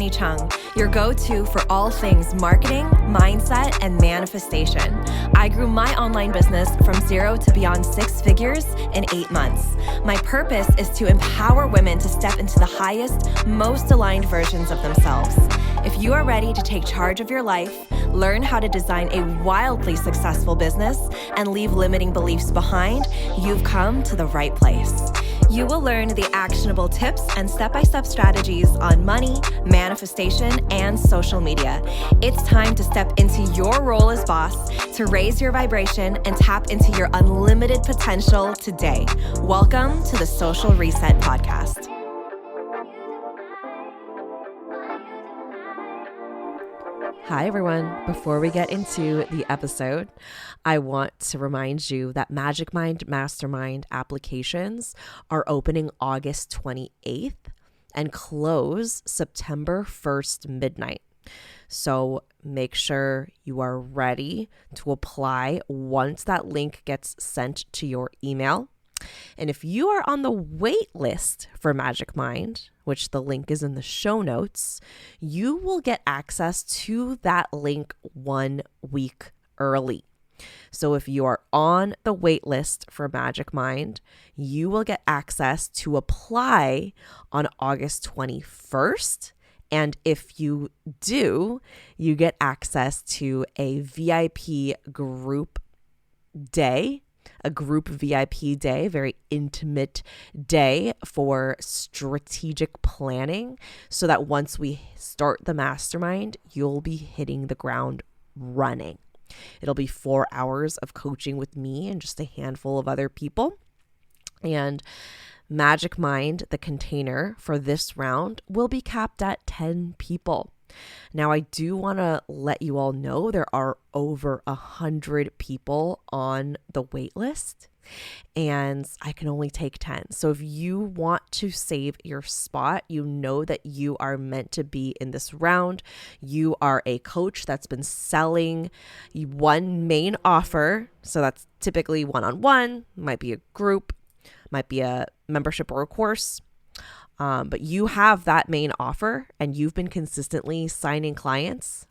Stephanie Chung, your go-to for all things marketing, mindset, and manifestation. I grew my online business from 0 to beyond 6 figures in 8 months. My purpose is to empower women to step into the highest, most aligned versions of themselves. If you are ready to take charge of your life, learn how to design a wildly successful business, and leave limiting beliefs behind, you've come to the right place. You will learn the actionable tips and step-by-step strategies on money, manifestation, and social media. It's time to step into your role as boss, to raise your vibration and tap into your unlimited potential today. Welcome to the Social Reset Podcast. Hi, everyone. Before we get into the episode, I want to remind you that Magic Mind Mastermind applications are opening August 28th and close September 1st midnight. So make sure you are ready to apply once that link gets sent to your email. And if you are on the wait list for Magic Mind, which the link is in the show notes, you will get access to that link 1 week early. So if you are on the wait list for Magic Mind, you will get access to apply on August 21st. And if you do, you get access to a VIP group day. A group VIP day, very intimate day for strategic planning, so that once we start the mastermind, you'll be hitting the ground running. It'll be 4 hours of coaching with me and just a handful of other people. And Magic Mind, the container for this round, will be capped at 10 people. Now, I do want to let you all know there are over 100 people on the wait list, and I can only take 10. So if you want to save your spot, you know that you are meant to be in this round. You are a coach that's been selling one main offer. So that's typically one-on-one, might be a group, might be a membership or a course. But you have that main offer and you've been consistently signing clients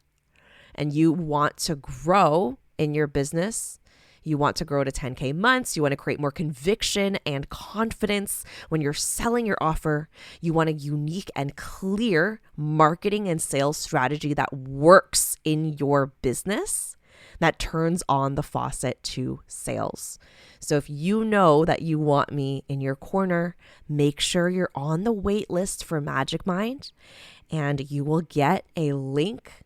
and you want to grow in your business. You want to grow to 10K months. You want to create more conviction and confidence when you're selling your offer. You want a unique and clear marketing and sales strategy that works in your business, that turns on the faucet to sales. So if you know that you want me in your corner, make sure you're on the wait list for Magic Mind, and you will get a link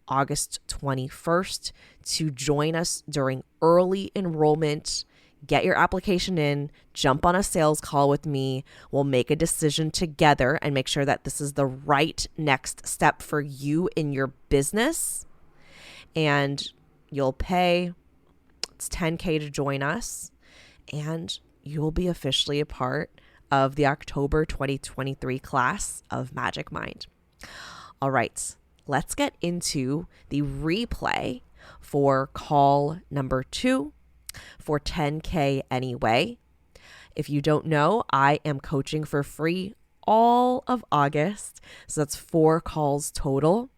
August 21st to join us during early enrollment. Get your application in, jump on a sales call with me. We'll make a decision together and make sure that this is the right next step for you in your business. And you'll pay, it's $10K to join us, and you'll be officially a part of the October 2023 class of Magic Mind. All right, let's get into the replay for call number 2 for 10K anyway. If you don't know, I am coaching for free all of August. So that's 4 calls total.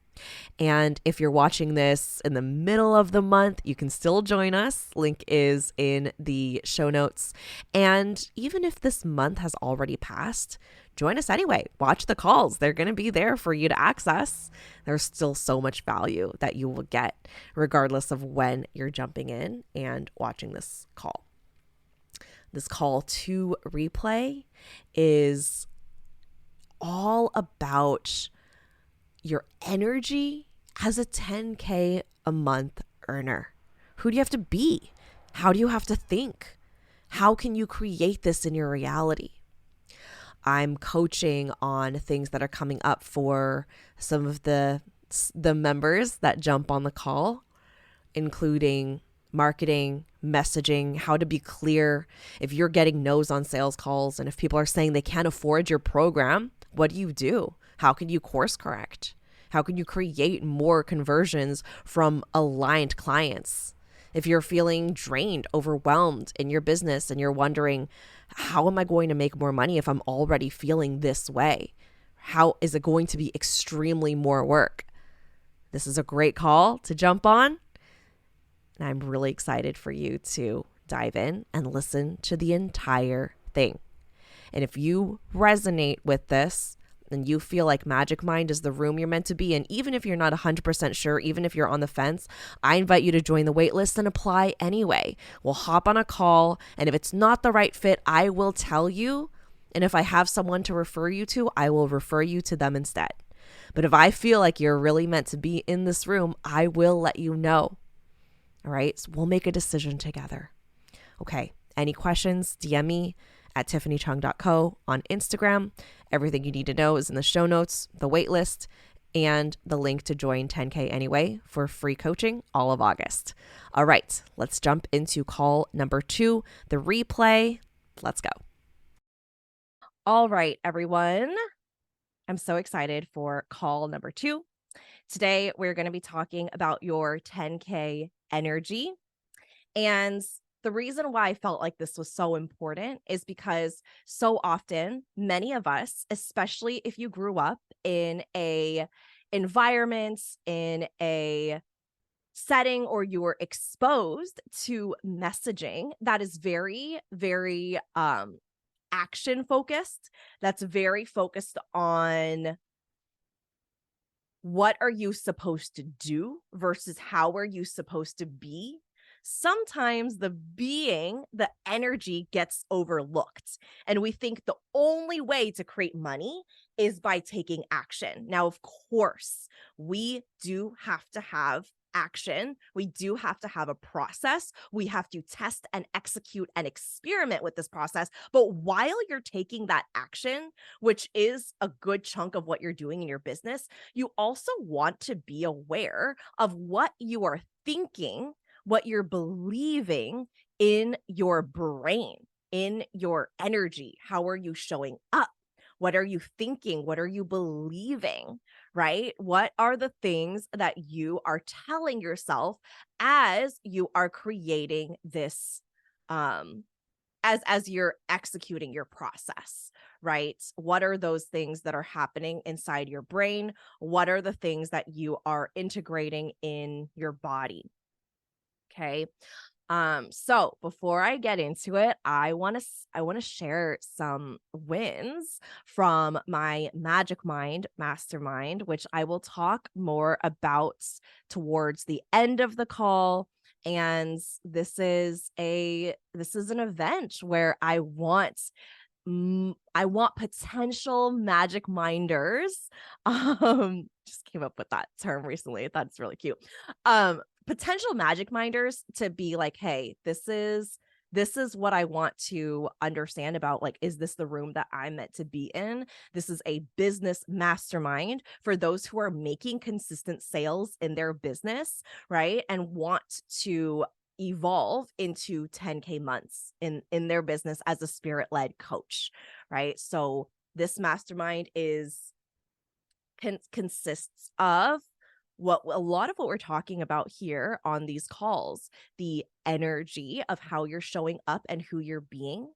And if you're watching this in the middle of the month, you can still join us. Link is in the show notes. And even if this month has already passed, join us anyway. Watch the calls. They're going to be there for you to access. There's still so much value that you will get regardless of when you're jumping in and watching this call. This call to replay is all about your energy as a 10K a month earner. Who do you have to be? How do you have to think? How can you create this in your reality? I'm coaching on things that are coming up for some of the members that jump on the call, including marketing, messaging, how to be clear. If you're getting no's on sales calls and if people are saying they can't afford your program, what do? How can you course correct? How can you create more conversions from aligned clients? If you're feeling drained, overwhelmed in your business and you're wondering, how am I going to make more money if I'm already feeling this way? how is it going to be extremely more work? This is a great call to jump on. And I'm really excited for you to dive in and listen to the entire thing. And if you resonate with this and you feel like Magic Mind is the room you're meant to be in, even if you're not 100% sure, even if you're on the fence, I invite you to join the waitlist and apply anyway. We'll hop on a call, and if it's not the right fit, I will tell you. And if I have someone to refer you to, I will refer you to them instead. But if I feel like you're really meant to be in this room, I will let you know. All right, so we'll make a decision together. Okay, any questions, DM me at tiffanychung.co on Instagram. Everything you need to know is in the show notes, the waitlist, and the link to join 10K Anyway for free coaching all of August. All right, let's jump into call number 2, the replay. Let's go. All right, everyone. I'm so excited for call number 2. Today, we're going to be talking about your 10K energy. And the reason why I felt like this was so important is because so often, many of us, especially if you grew up in a environment, in a setting, or you were exposed to messaging that is very, very action focused, that's very focused on what are you supposed to do versus how are you supposed to be. Sometimes the being, the energy gets overlooked. And we think the only way to create money is by taking action. Now, of course, we do have to have action. We do have to have a process. We have to test and execute and experiment with this process. But while you're taking that action, which is a good chunk of what you're doing in your business, you also want to be aware of what you are thinking, what you're believing in your brain, in your energy. How are you showing up? What are you thinking? What are you believing, right? What are the things that you are telling yourself as you are creating this, as you're executing your process, right? What are those things that are happening inside your brain? What are the things that you are integrating in your body? Okay. So before I get into it, I want to share some wins from my Magic Mind Mastermind, which I will talk more about towards the end of the call. And this is an event where I want potential magic minders. Just came up with that term recently. I thought it's really cute. Potential magic minders to be like, hey, this is what I want to understand about, like, is this the room that I'm meant to be in? This is a business mastermind for those who are making consistent sales in their business, right? And want to evolve into 10K months in their business as a spirit-led coach, right? So this mastermind consists of a lot of what we're talking about here on these calls, the energy of how you're showing up and who you're being,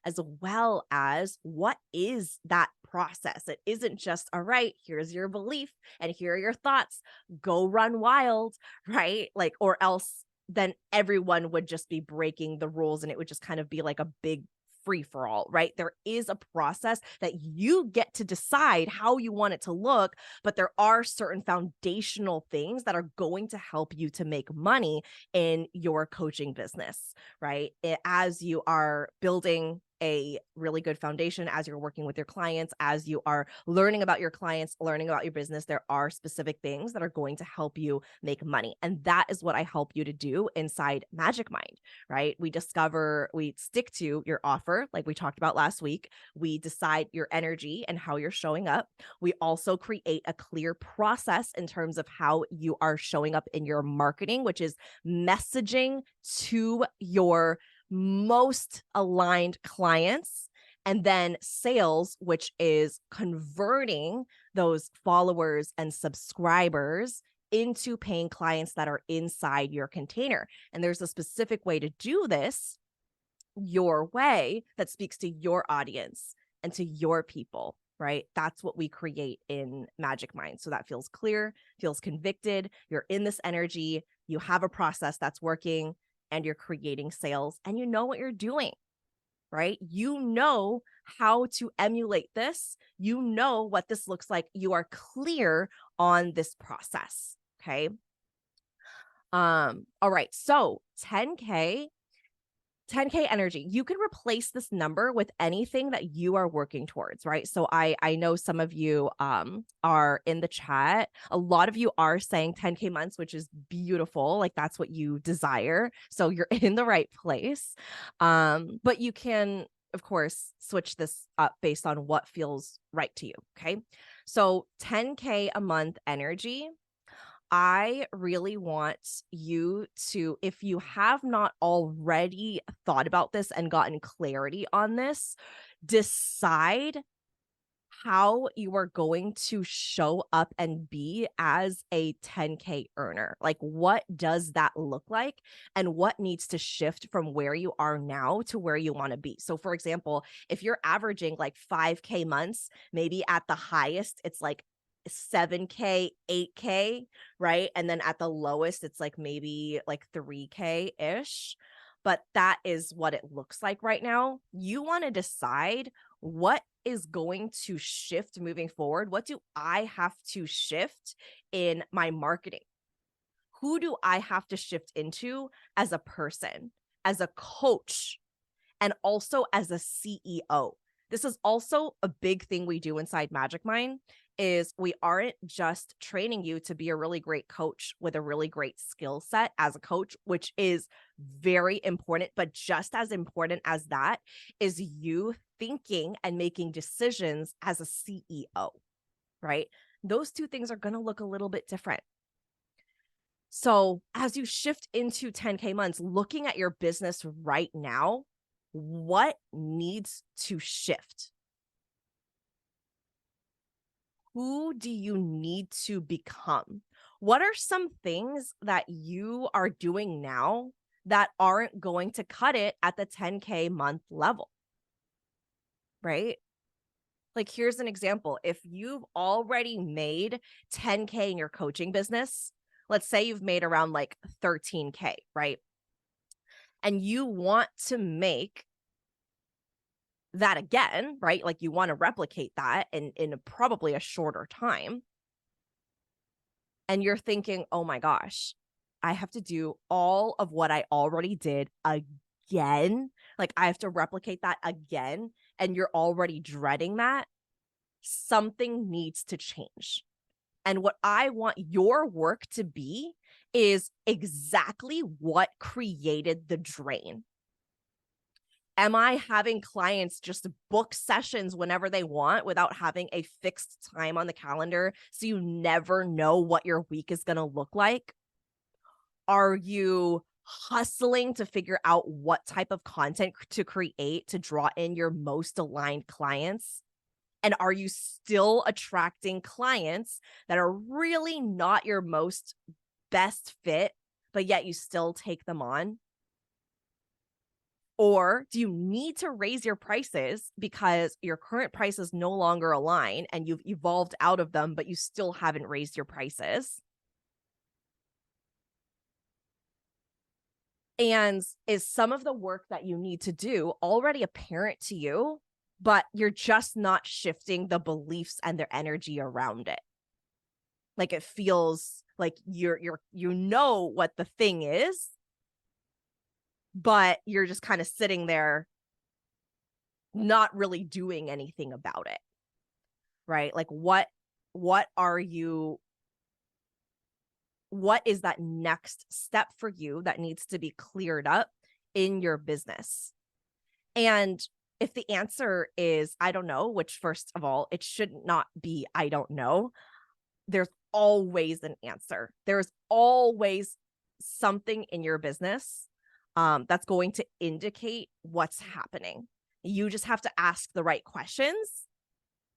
as well as what is that process. It isn't just, all right, here's your belief and here are your thoughts, go run wild, right? Like, or else then everyone would just be breaking the rules and it would just kind of be like a big free for all, right? There is a process that you get to decide how you want it to look, but there are certain foundational things that are going to help you to make money in your coaching business, right? As you are building a really good foundation, as you're working with your clients, as you are learning about your clients, learning about your business, there are specific things that are going to help you make money. And that is what I help you to do inside Magic Mind, right? We stick to your offer, like we talked about last week. We decide your energy and how you're showing up. We also create a clear process in terms of how you are showing up in your marketing, which is messaging to your most aligned clients, and then sales, which is converting those followers and subscribers into paying clients that are inside your container. And there's a specific way to do this your way that speaks to your audience and to your people, right? That's what we create in Magic Mind. So that feels clear, feels convicted. You're in this energy, you have a process that's working, and you're creating sales, and you know what you're doing, right? You know how to emulate this. You know what this looks like. You are clear on this process. Okay. All right. So 10K energy, you can replace this number with anything that you are working towards, right? So I know some of you are in the chat. A lot of you are saying 10K months, which is beautiful. Like that's what you desire. So you're in the right place. But you can, of course, switch this up based on what feels right to you. Okay. So 10K a month energy, I really want you to, if you have not already thought about this and gotten clarity on this, decide how you are going to show up and be as a 10K earner. Like, what does that look like? And what needs to shift from where you are now to where you want to be? So, for example, if you're averaging like 5K months, maybe at the highest, it's like 7K, 8K, right? And then at the lowest, it's like maybe like 3K ish. But that is what it looks like right now. You want to decide what is going to shift moving forward. What do I have to shift in my marketing? Who do I have to shift into as a person, as a coach, and also as a CEO? This is also a big thing we do inside Magic Mind is we aren't just training you to be a really great coach with a really great skill set as a coach, which is very important, but just as important as that is you thinking and making decisions as a CEO, right? Those two things are going to look a little bit different. So as you shift into 10K months, looking at your business right now, what needs to shift? Who do you need to become? What are some things that you are doing now that aren't going to cut it at the 10K month level? Right? Like, here's an example. If you've already made 10K in your coaching business, let's say you've made around like 13K, right? And you want to make that again, right? Like you want to replicate that in probably a shorter time. And you're thinking, oh my gosh, I have to do all of what I already did again. Like I have to replicate that again. And you're already dreading that. Something needs to change. And what I want your work to be is exactly what created the drain. Am I having clients just book sessions whenever they want without having a fixed time on the calendar so you never know what your week is going to look like? Are you hustling to figure out what type of content to create to draw in your most aligned clients? And are you still attracting clients that are really not your most best fit, but yet you still take them on? Or do you need to raise your prices because your current prices no longer align and you've evolved out of them, but you still haven't raised your prices? And is some of the work that you need to do already apparent to you, but you're just not shifting the beliefs and their energy around it? Like it feels like you know what the thing is, but you're just kind of sitting there not really doing anything about it, right? Like what are you, what is that next step for you that needs to be cleared up in your business? And if the answer is I don't know, which first of all, it should not be I don't know. There's always an answer. There's always something in your business that's going to indicate what's happening. You just have to ask the right questions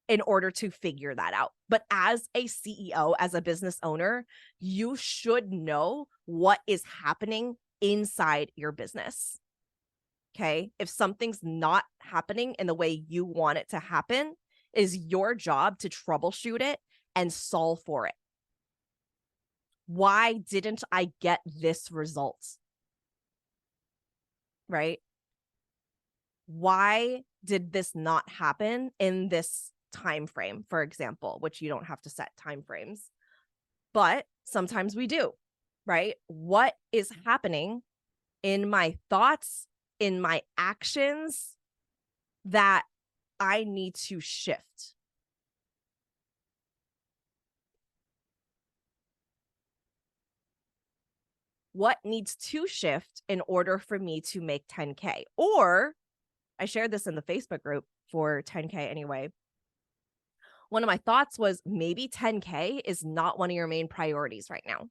in order to figure that out. But as a CEO, as a business owner, you should know what is happening inside your business. Okay. If something's not happening in the way you want it to happen, is your job to troubleshoot it and solve for it. Why didn't I get this result? Right? Why did this not happen in this time frame, for example, which you don't have to set time frames, but sometimes we do, right? What is happening in my thoughts, in my actions that I need to shift? What needs to shift in order for me to make 10K? Or I shared this in the Facebook group for 10K anyway. One of my thoughts was maybe 10K is not one of your main priorities right now.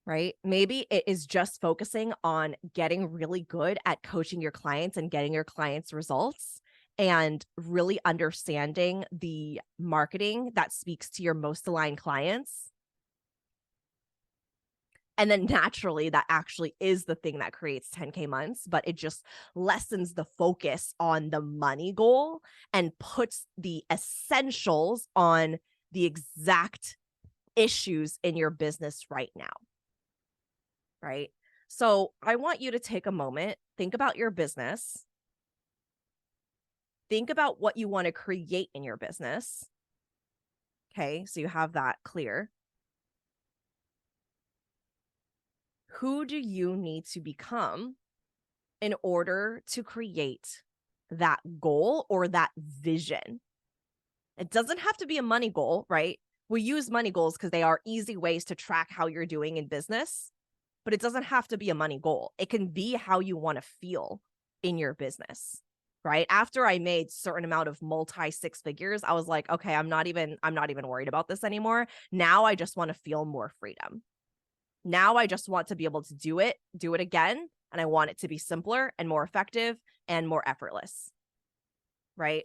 Right? Maybe it is just focusing on getting really good at coaching your clients and getting your clients results and really understanding the marketing that speaks to your most aligned clients. And then naturally, that actually is the thing that creates 10K months, but it just lessens the focus on the money goal and puts the essentials on the exact issues in your business right now. Right? So I want you to take a moment, think about your business, think about what you want to create in your business. Okay, so you have that clear. Who do you need to become in order to create that goal or that vision? It doesn't have to be a money goal, right? We use money goals because they are easy ways to track how you're doing in business, but it doesn't have to be a money goal. It can be how you want to feel in your business, right? After I made certain amount of multi six figures, I was like, okay, I'm not even worried about this anymore. Now I just want to feel more freedom. Now I just want to be able to do it again. And I want it to be simpler and more effective and more effortless, right?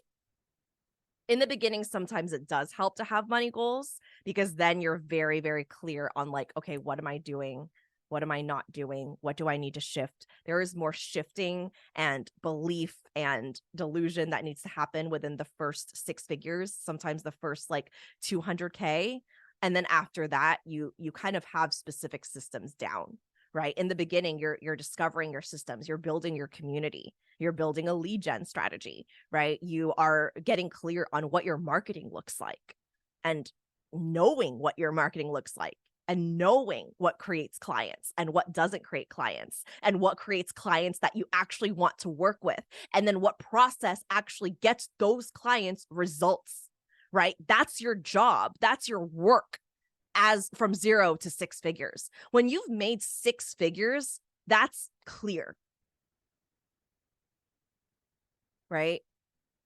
In the beginning, sometimes it does help to have money goals because then you're very, very clear on like, okay, what am I doing? What am I not doing? What do I need to shift? There is more shifting and belief and delusion that needs to happen within the first six figures, sometimes the first like 200K. And then after that, you kind of have specific systems down, right? In the beginning, you're discovering your systems, you're building your community, you're building a lead gen strategy, right? You are getting clear on what your marketing looks like and knowing what your marketing looks like and knowing what creates clients and what doesn't create clients and what creates clients that you actually want to work with. And then what process actually gets those clients results, right? That's your job. That's your work as from 0 to 6 figures. When you've made 6 figures, that's clear, right?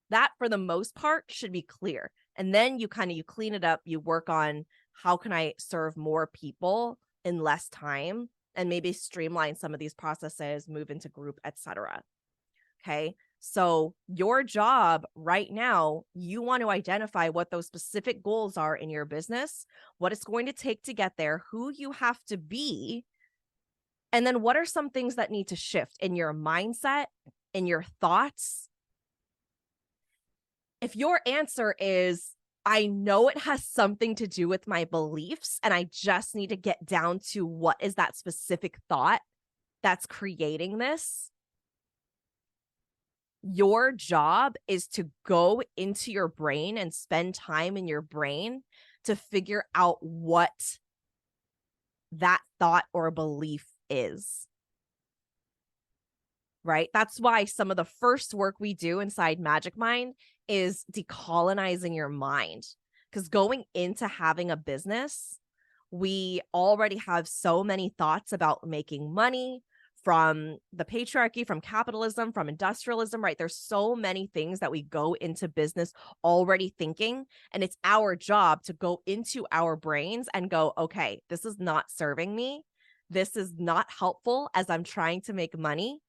That for the most part should be clear. And then you clean it up, you work on how can I serve more people in less time and maybe streamline some of these processes, move into group, etc. Okay? So your job right now, you want to identify what those specific goals are in your business, what it's going to take to get there, who you have to be, and then what are some things that need to shift in your mindset, in your thoughts. If your answer is, I know it has something to do with my beliefs, and I just need to get down to what is that specific thought that's creating this, your job is to go into your brain and spend time in your brain to figure out what that thought or belief is. Right? That's why some of the first work we do inside Magic Mind is decolonizing your mind. Because going into having a business, we already have so many thoughts about making money from the patriarchy, from capitalism, from industrialism, right? There's so many things that we go into business already thinking, and it's our job to go into our brains and go, okay, this is not serving me. This is not helpful as I'm trying to make money.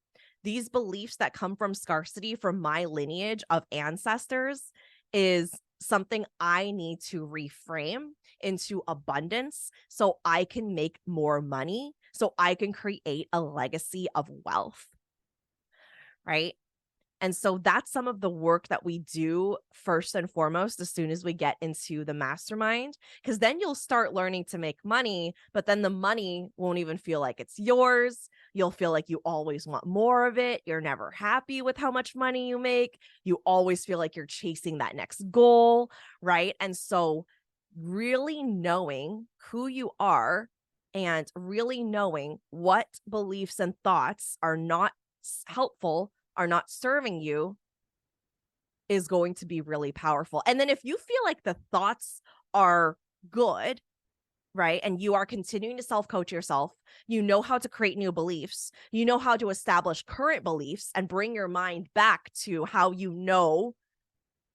These beliefs that come from scarcity from my lineage of ancestors is something I need to reframe into abundance so I can make more money, so I can create a legacy of wealth, right? And so that's some of the work that we do first and foremost as soon as we get into the mastermind, because then you'll start learning to make money, but then the money won't even feel like it's yours. You'll feel like you always want more of it. You're never happy with how much money you make. You always feel like you're chasing that next goal, right? And so really knowing who you are and really knowing what beliefs and thoughts are not helpful, are not serving you, is going to be really powerful. And then if you feel like the thoughts are good, right? And you are continuing to self coach yourself, you know how to create new beliefs, you know how to establish current beliefs and bring your mind back to how you know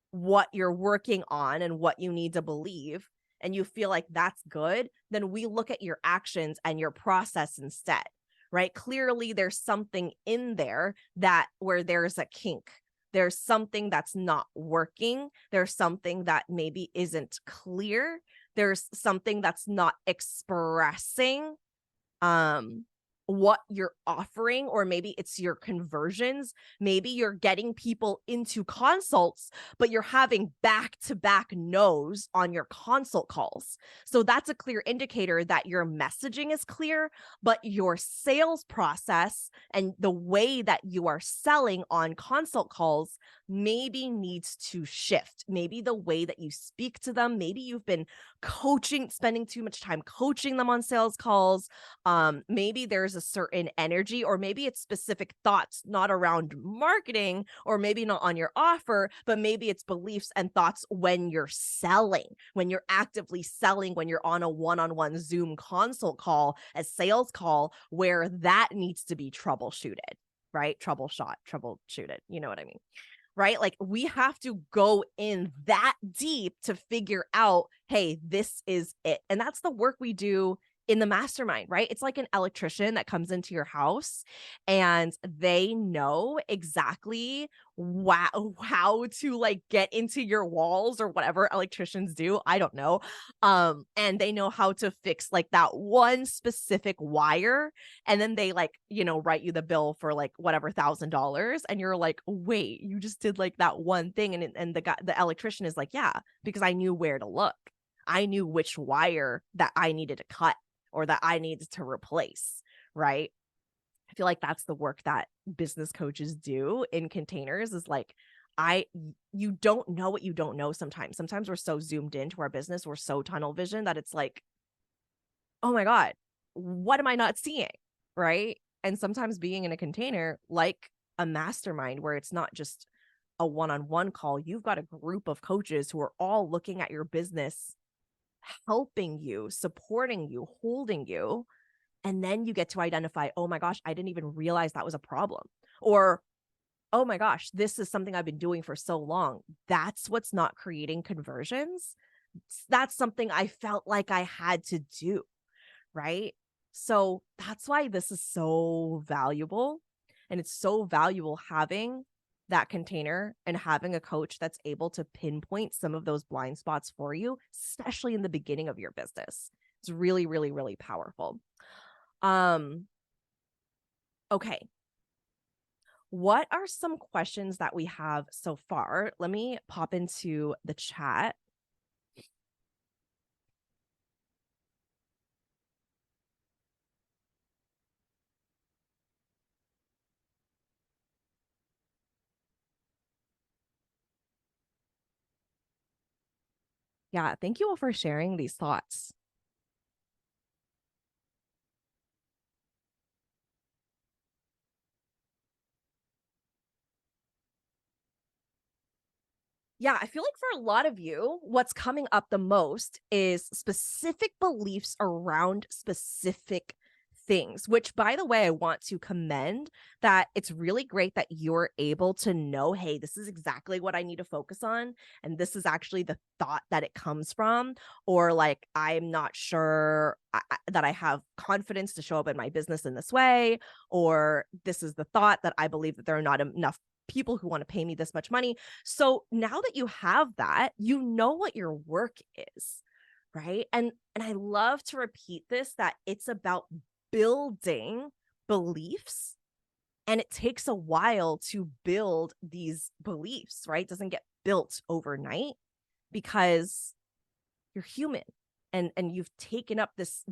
what you're working on and what you need to believe, and you feel like that's good, then we look at your actions and your process instead, right? Clearly, there's something in there that where there's a kink. There's something that's not working. There's something that maybe isn't clear. There's something that's not expressing um what you're offering, or maybe it's your conversions. Maybe you're getting people into consults, but you're having back-to-back no's on your consult calls. So that's a clear indicator that your messaging is clear, but your sales process and the way that you are selling on consult calls maybe needs to shift. Maybe the way that you speak to them, maybe you've been spending too much time coaching them on sales calls. Maybe there's a certain energy, or maybe it's specific thoughts not around marketing, or maybe not on your offer, but maybe it's beliefs and thoughts when you're selling, when you're actively selling, when you're on a one-on-one Zoom consult call, a sales call, where that needs to be troubleshooted, right? Troubleshooted, you know what I mean? Right? Like we have to go in that deep to figure out, hey, this is it. And that's the work we do in the mastermind, right? It's like an electrician that comes into your house and they know exactly how to like get into your walls, or whatever electricians do. I don't know. And they know how to fix like that one specific wire, and then they like, write you the bill for like whatever $1,000, and you're like, wait, you just did like that one thing, and the electrician is like, yeah, because I knew where to look. I knew which wire that I needed to cut or that I needed to replace, right? I feel like that's the work that business coaches do in containers, is like, you don't know what you don't know sometimes. Sometimes we're so zoomed into our business, we're so tunnel vision that it's like, oh my God, what am I not seeing? Right. And sometimes being in a container, like a mastermind, where it's not just a one-on-one call, you've got a group of coaches who are all looking at your business, helping you, supporting you, holding you. And then you get to identify, oh my gosh, I didn't even realize that was a problem. Or, oh my gosh, this is something I've been doing for so long. That's what's not creating conversions. That's something I felt like I had to do. Right. So that's why this is so valuable. And it's so valuable having that container and having a coach that's able to pinpoint some of those blind spots for you, especially in the beginning of your business. It's really, really, really powerful. Okay. What are some questions that we have so far? Let me pop into the chat. Yeah, thank you all for sharing these thoughts. Yeah, I feel like for a lot of you, what's coming up the most is specific beliefs around specific things, which, by the way, I want to commend that it's really great that you're able to know, hey, this is exactly what I need to focus on. And this is actually the thought that it comes from. Or like, I'm not sure that I have confidence to show up in my business in this way. Or this is the thought that I believe that there are not enough people who want to pay me this much money. So now that you have that, you know what your work is, right? And I love to repeat this, that it's about building beliefs And it takes a while to build these beliefs, right? It doesn't get built overnight because you're human, and you've taken up this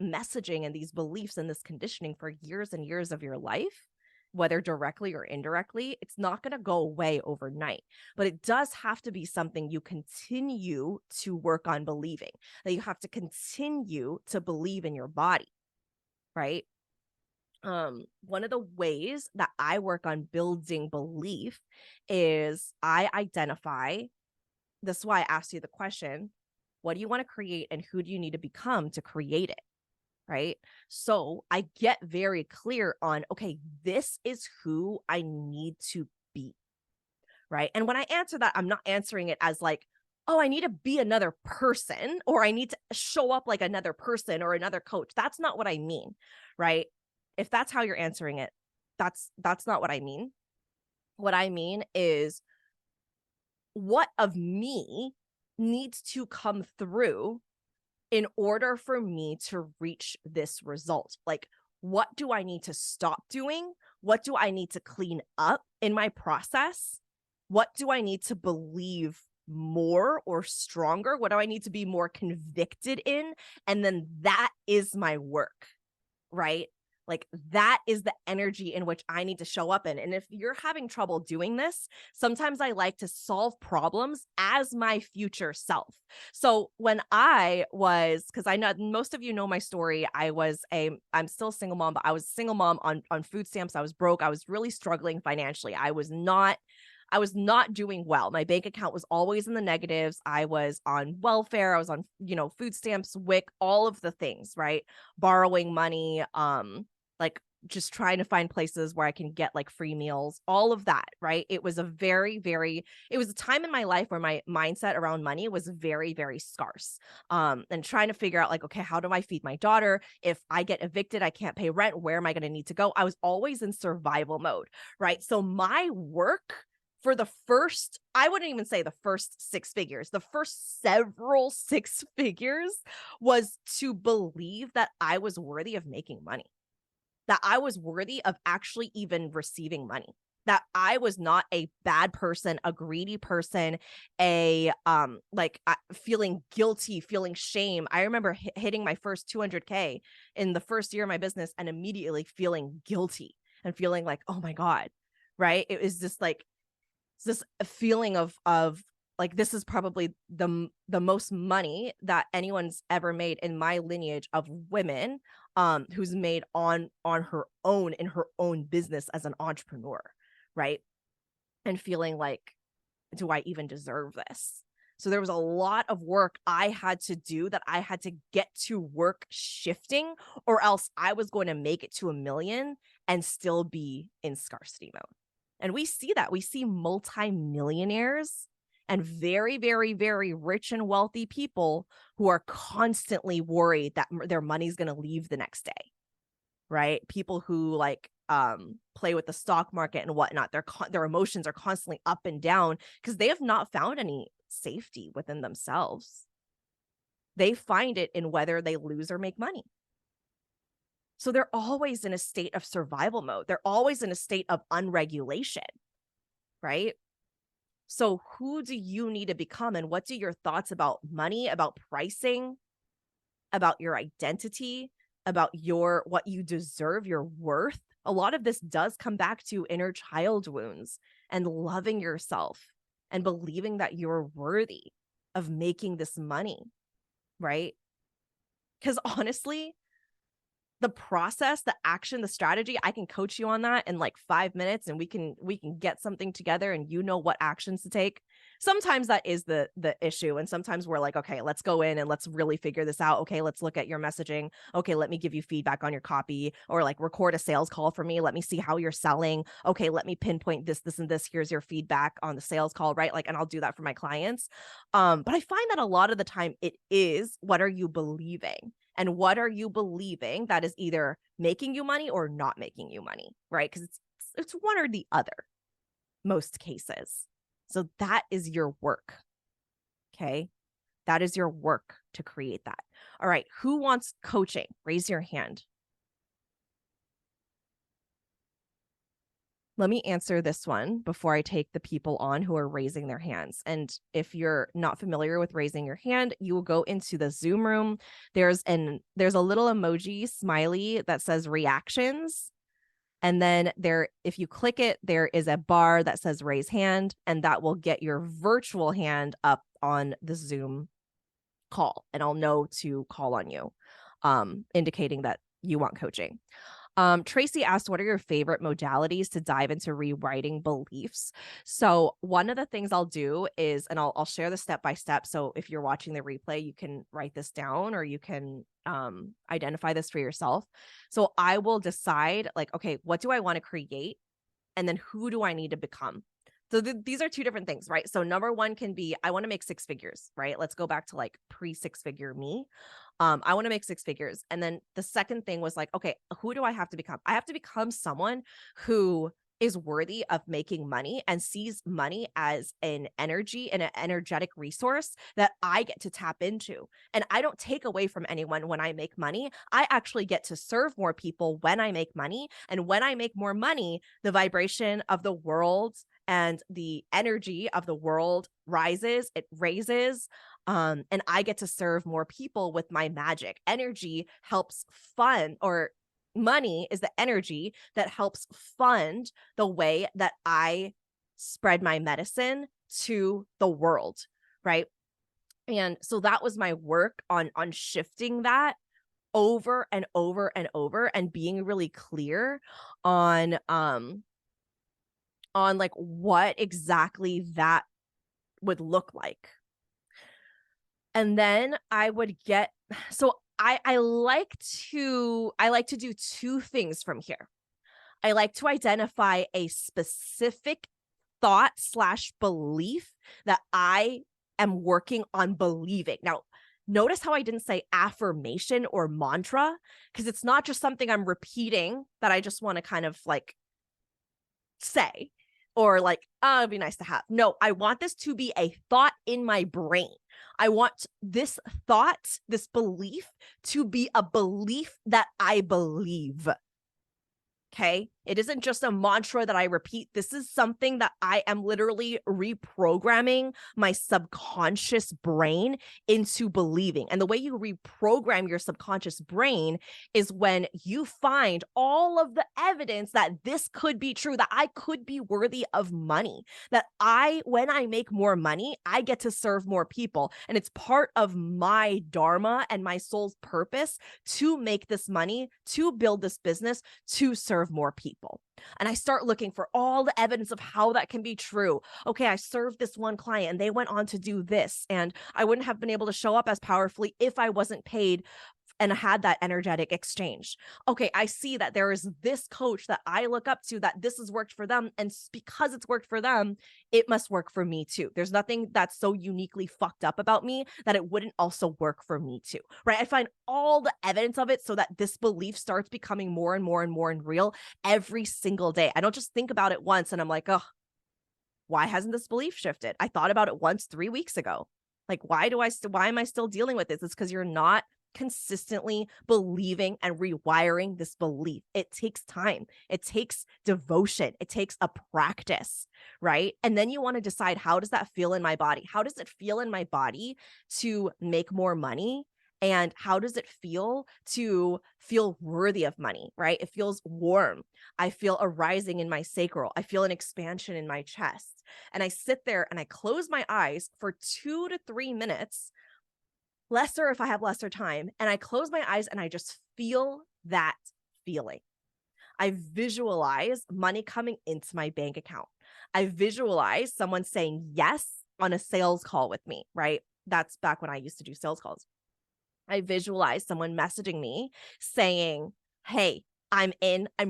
messaging and these beliefs and this conditioning for years and years of your life, whether directly or indirectly. It's not going to go away overnight, but it does have to be something you continue to work on believing, that you have to continue to believe in your body, right? One of the ways that I work on building belief is I identify, this is why I asked you the question, what do you want to create and who do you need to become to create it? Right. So I get very clear on, okay, this is who I need to be. Right. And when I answer that, I'm not answering it as like, oh, I need to be another person, or I need to show up like another person or another coach. That's not what I mean. Right. If that's how you're answering it, that's not what I mean. What I mean is, what of me needs to come through in order for me to reach this result? Like, what do I need to stop doing? What do I need to clean up in my process? What do I need to believe more or stronger? What do I need to be more convicted in? And then that is my work, right? Like, that is the energy in which I need to show up in. And if you're having trouble doing this, sometimes I like to solve problems as my future self. So when I was, because I know most of you know my story, I'm still a single mom, but I was a single mom on food stamps. I was broke. I was really struggling financially. I was not doing well. My bank account was always in the negatives. I was on welfare. I was on, food stamps, WIC, all of the things, right? Borrowing money, like just trying to find places where I can get like free meals, all of that, right? It was it was a time in my life where my mindset around money was very, very scarce. And trying to figure out like, okay, how do I feed my daughter? If I get evicted, I can't pay rent. Where am I going to need to go? I was always in survival mode, right? So my work for the first, I wouldn't even say the first 6 figures, the first several 6 figures was to believe that I was worthy of making money, that I was worthy of actually even receiving money, that I was not a bad person, a greedy person, feeling guilty, feeling shame. I remember hitting my first 200K in the first year of my business and immediately feeling guilty and feeling like, oh my God, right? It was just like, it's this feeling of like, this is probably the most money that anyone's ever made in my lineage of women, who's made on her own, in her own business as an entrepreneur, right? And feeling like, do I even deserve this? So there was a lot of work I had to do, that I had to get to work shifting, or else I was going to make it to a million and still be in scarcity mode. And we see that. We see multimillionaires and very, very, very rich and wealthy people who are constantly worried that their money's going to leave the next day, right? People who play with the stock market and whatnot. Their emotions are constantly up and down because they have not found any safety within themselves. They find it in whether they lose or make money. So they're always in a state of survival mode. They're always in a state of unregulation, right? So who do you need to become? And what do your thoughts about money, about pricing, about your identity, about what you deserve, your worth? A lot of this does come back to inner child wounds and loving yourself and believing that you're worthy of making this money, right? Because honestly, the process, the action, the strategy, I can coach you on that in like 5 minutes, and we can get something together, and what actions to take. Sometimes that is the issue. And sometimes we're like, okay, let's go in and let's really figure this out. Okay, let's look at your messaging. Okay, let me give you feedback on your copy, or like record a sales call for me. Let me see how you're selling. Okay, let me pinpoint this, and this. Here's your feedback on the sales call, right? Like, and I'll do that for my clients. But I find that a lot of the time it is, what are you believing? And what are you believing that is either making you money or not making you money, right? Because it's one or the other, most cases. So that is your work, okay? That is your work to create that. All right, who wants coaching? Raise your hand. Let me answer this one before I take the people on who are raising their hands. And if you're not familiar with raising your hand, you will go into the Zoom room. There's a little emoji smiley that says reactions. And then if you click it, there is a bar that says raise hand, and that will get your virtual hand up on the Zoom call, and I'll know to call on you, indicating that you want coaching. Tracy asked, what are your favorite modalities to dive into rewriting beliefs? So one of the things I'll do is, and I'll share the step by step. So if you're watching the replay, you can write this down, or you can identify this for yourself. So I will decide, like, okay, what do I want to create? And then who do I need to become? So these are two different things, right? So number one can be, I want to make six figures, right? Let's go back to like pre-six figure me. I want to make six figures. And then the second thing was like, okay, who do I have to become? I have to become someone who is worthy of making money and sees money as an energy and an energetic resource that I get to tap into. And I don't take away from anyone when I make money. I actually get to serve more people when I make money. And when I make more money, the vibration of the world and the energy of the world rises, it raises, and I get to serve more people with my magic. Energy helps fund, or money is the energy that helps fund the way that I spread my medicine to the world, right? And so that was my work on shifting that over and over and over, and being really clear on like what exactly that would look like. And then I would get, so I like to do two things from here. I like to identify a specific thought slash belief that I am working on believing. Now, notice how I didn't say affirmation or mantra, because it's not just something I'm repeating that I just want to kind of like say, or like, oh, it'd be nice to have. No, I want this to be a thought in my brain. I want this thought, this belief, to be a belief that I believe. Okay. It isn't just a mantra that I repeat. This is something that I am literally reprogramming my subconscious brain into believing. And the way you reprogram your subconscious brain is when you find all of the evidence that this could be true, that I could be worthy of money, that when I make more money, I get to serve more people. And it's part of my dharma and my soul's purpose to make this money, to build this business, to serve more people. And I start looking for all the evidence of how that can be true. Okay, I served this one client and they went on to do this, and I wouldn't have been able to show up as powerfully if I wasn't paid and had that energetic exchange. Okay, I see that there is this coach that I look up to, that this has worked for them. And because it's worked for them, it must work for me too. There's nothing that's so uniquely fucked up about me that it wouldn't also work for me too, right? I find all the evidence of it so that this belief starts becoming more and more and more and real every single day. I don't just think about it once and I'm like, oh, why hasn't this belief shifted? I thought about it once 3 weeks ago. Like, why am I still dealing with this? It's because you're not consistently believing and rewiring this belief. It takes time. It takes devotion. It takes a practice, right? And then you want to decide, how does that feel in my body? How does it feel in my body to make more money? And how does it feel to feel worthy of money, right? It feels warm. I feel a rising in my sacral. I feel an expansion in my chest. And I sit there and I close my eyes for 2 to 3 minutes, lesser if I have lesser time. And I close my eyes and I just feel that feeling. I visualize money coming into my bank account. I visualize someone saying yes on a sales call with me, right? That's back when I used to do sales calls. I visualize someone messaging me saying, hey, I'm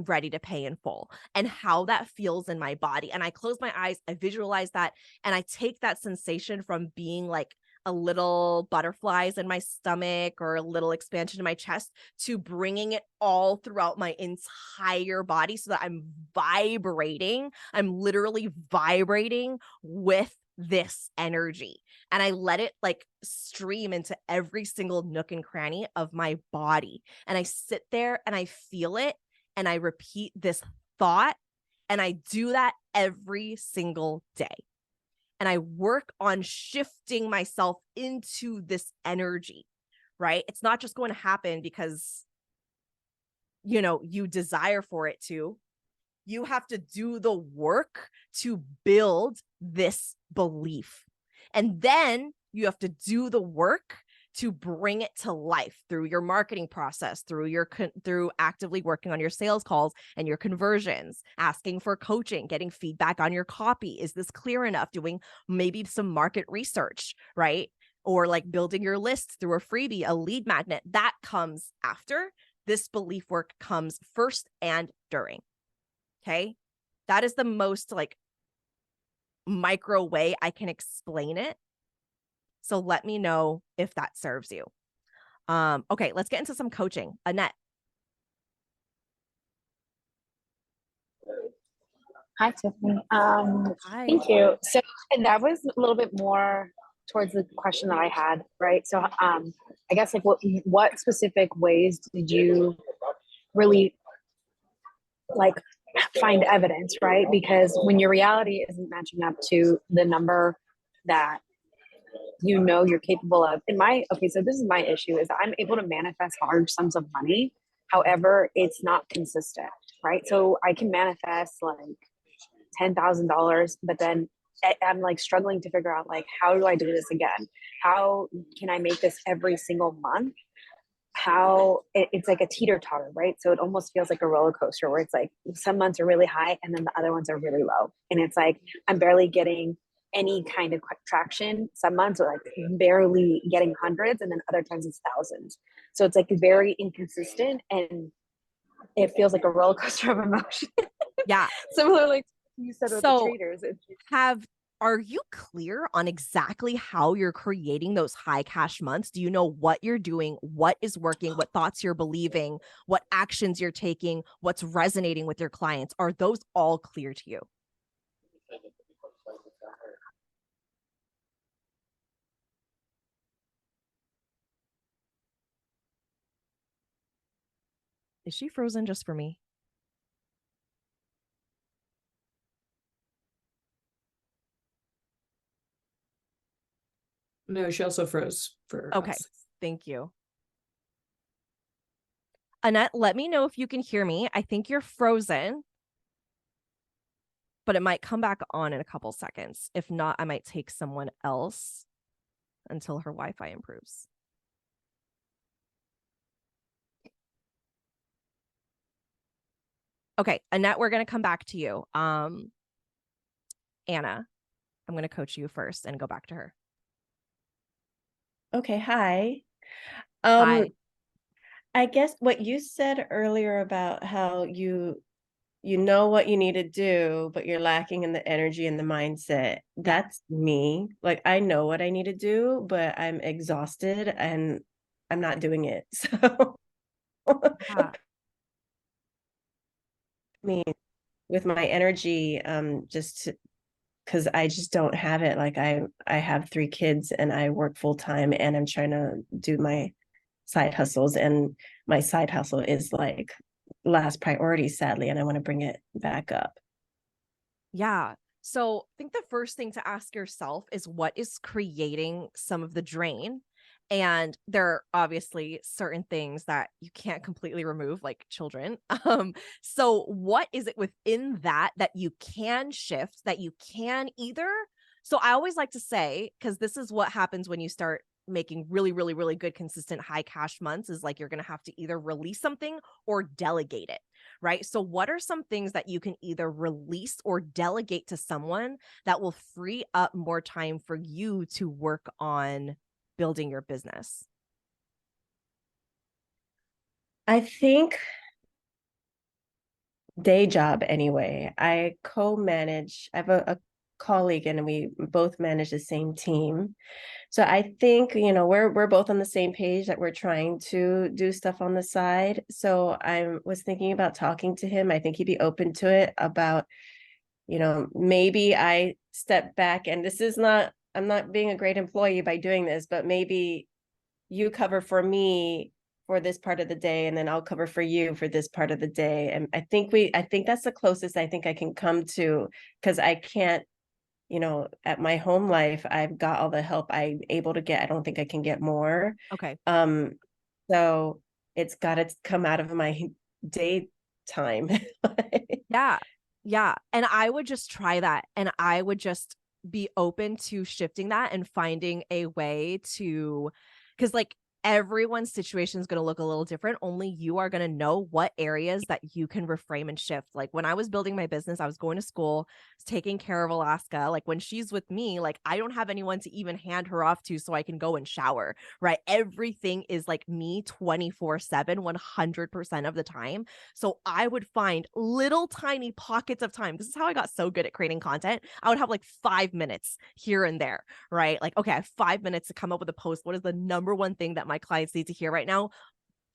ready to pay in full, and how that feels in my body. And I close my eyes, I visualize that, and I take that sensation from being like a little butterflies in my stomach or a little expansion in my chest to bringing it all throughout my entire body, so that I'm vibrating. I'm literally vibrating with this energy, and I let it like stream into every single nook and cranny of my body. And I sit there and I feel it, and I repeat this thought And I do that every single day. And I work on shifting myself into this energy, right? It's not just going to happen because, you desire for it to. You have to do the work to build this belief. And then you have to do the work to bring it to life through your marketing process, through actively working on your sales calls and your conversions, asking for coaching, getting feedback on your copy. Is this clear enough? Doing maybe some market research, right? Or like building your list through a freebie, a lead magnet. That comes after. This belief work comes first and during. Okay. That is the most like micro way I can explain it. So let me know if that serves you. Okay, let's get into some coaching. Annette. Hi, Tiffany. Hi. Thank you. So, and that was a little bit more towards the question that I had, right? So, I guess like what specific ways did you really like find evidence, right? Because when your reality isn't matching up to the number that you're capable of. So this is my issue is I'm able to manifest large sums of money. However, it's not consistent, right? So I can manifest like $10,000, but then I'm like struggling to figure out like, how do I do this again? How can I make this every single month? It's like a teeter totter, right? So it almost feels like a roller coaster where it's like some months are really high and then the other ones are really low. And it's like, I'm barely getting any kind of traction. Some months are like barely getting hundreds and then other times it's thousands. So it's like very inconsistent and it feels like a roller coaster of emotion. Yeah. Similar like you said with the traders. Are you clear on exactly how you're creating those high cash months? Do you know what you're doing, what is working, what thoughts you're believing, what actions you're taking, what's resonating with your clients? Are those all clear to you? Is she frozen just for me? No, she also froze for Okay, us. thank you. Annette, let me know if you can hear me. I think you're frozen, but it might come back on in a couple seconds. If not, I might take someone else until her Wi-Fi improves. Okay, Annette, we're going to come back to you. Anna, I'm going to coach you first and go back to her. Okay, hi. Hi. I guess what you said earlier about how you know what you need to do, but you're lacking in the energy and the mindset. That's me. Like I know what I need to do, but I'm exhausted and I'm not doing it. So Yeah. I mean, with my energy, just because I just don't have it. Like I have 3 kids and I work full time and I'm trying to do my side hustles, and my side hustle is like last priority, sadly, and I want to bring it back up. Yeah. So I think the first thing to ask yourself is what is creating some of the drain. And there are obviously certain things that you can't completely remove, like children. So what is it within that you can shift, that you can either? So I always like to say, because this is what happens when you start making really, really, really good, consistent high cash months, is like you're going to have to either release something or delegate it. Right. So, what are some things that you can either release or delegate to someone that will free up more time for you to work on building your business? I think day job anyway. I co-manage, I have a colleague and we both manage the same team. So I think, we're both on the same page that we're trying to do stuff on the side. So I was thinking about talking to him. I think he'd be open to it about, maybe I step back, and I'm not being a great employee by doing this, but maybe you cover for me for this part of the day, and then I'll cover for you for this part of the day. And I think that's the closest I think I can come to, because I can't, at my home life, I've got all the help I'm able to get. I don't think I can get more. Okay. So it's got to come out of my daytime. Yeah. Yeah. And I would just try that. And I would just be open to shifting that and finding a way to, because like everyone's situation is going to look a little different. Only you are going to know what areas that you can reframe and shift. Like when I was building my business, I was going to school, taking care of Alaska. Like when she's with me, like I don't have anyone to even hand her off to so I can go and shower, right? Everything is like me 24/7, 100% of the time. So I would find little tiny pockets of time. This is how I got so good at creating content. I would have like 5 minutes here and there, right? Like, okay, I have 5 minutes to come up with a post. What is the number one thing that my clients need to hear right now?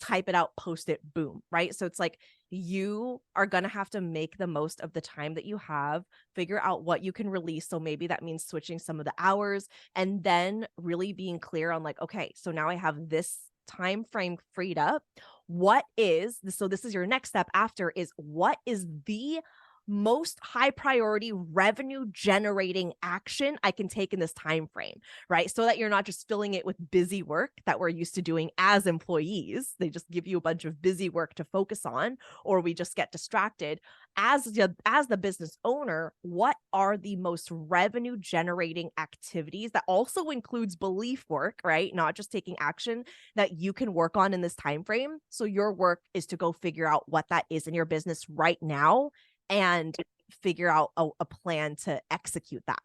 Type it out, post it, boom, right? So it's like you are going to have to make the most of the time that you have, figure out what you can release. So maybe that means switching some of the hours, and then really being clear on like, okay, so now I have this time frame freed up. So this is your next step after, is what is the most high priority revenue generating action I can take in this time frame, right? So that you're not just filling it with busy work that we're used to doing as employees. They just give you a bunch of busy work to focus on, or we just get distracted. As the business owner, what are the most revenue generating activities that also includes belief work, right? Not just taking action, that you can work on in this time frame. So your work is to go figure out what that is in your business right now and figure out a plan to execute that.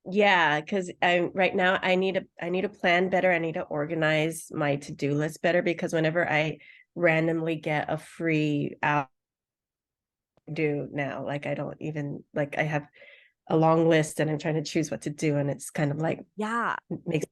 Yeah, because right now I need to plan better. I need to organize my to-do list better, because whenever I randomly get a free hour do now, like I don't even, like I have a long list and I'm trying to choose what to do, and it's kind of like, Yeah. makes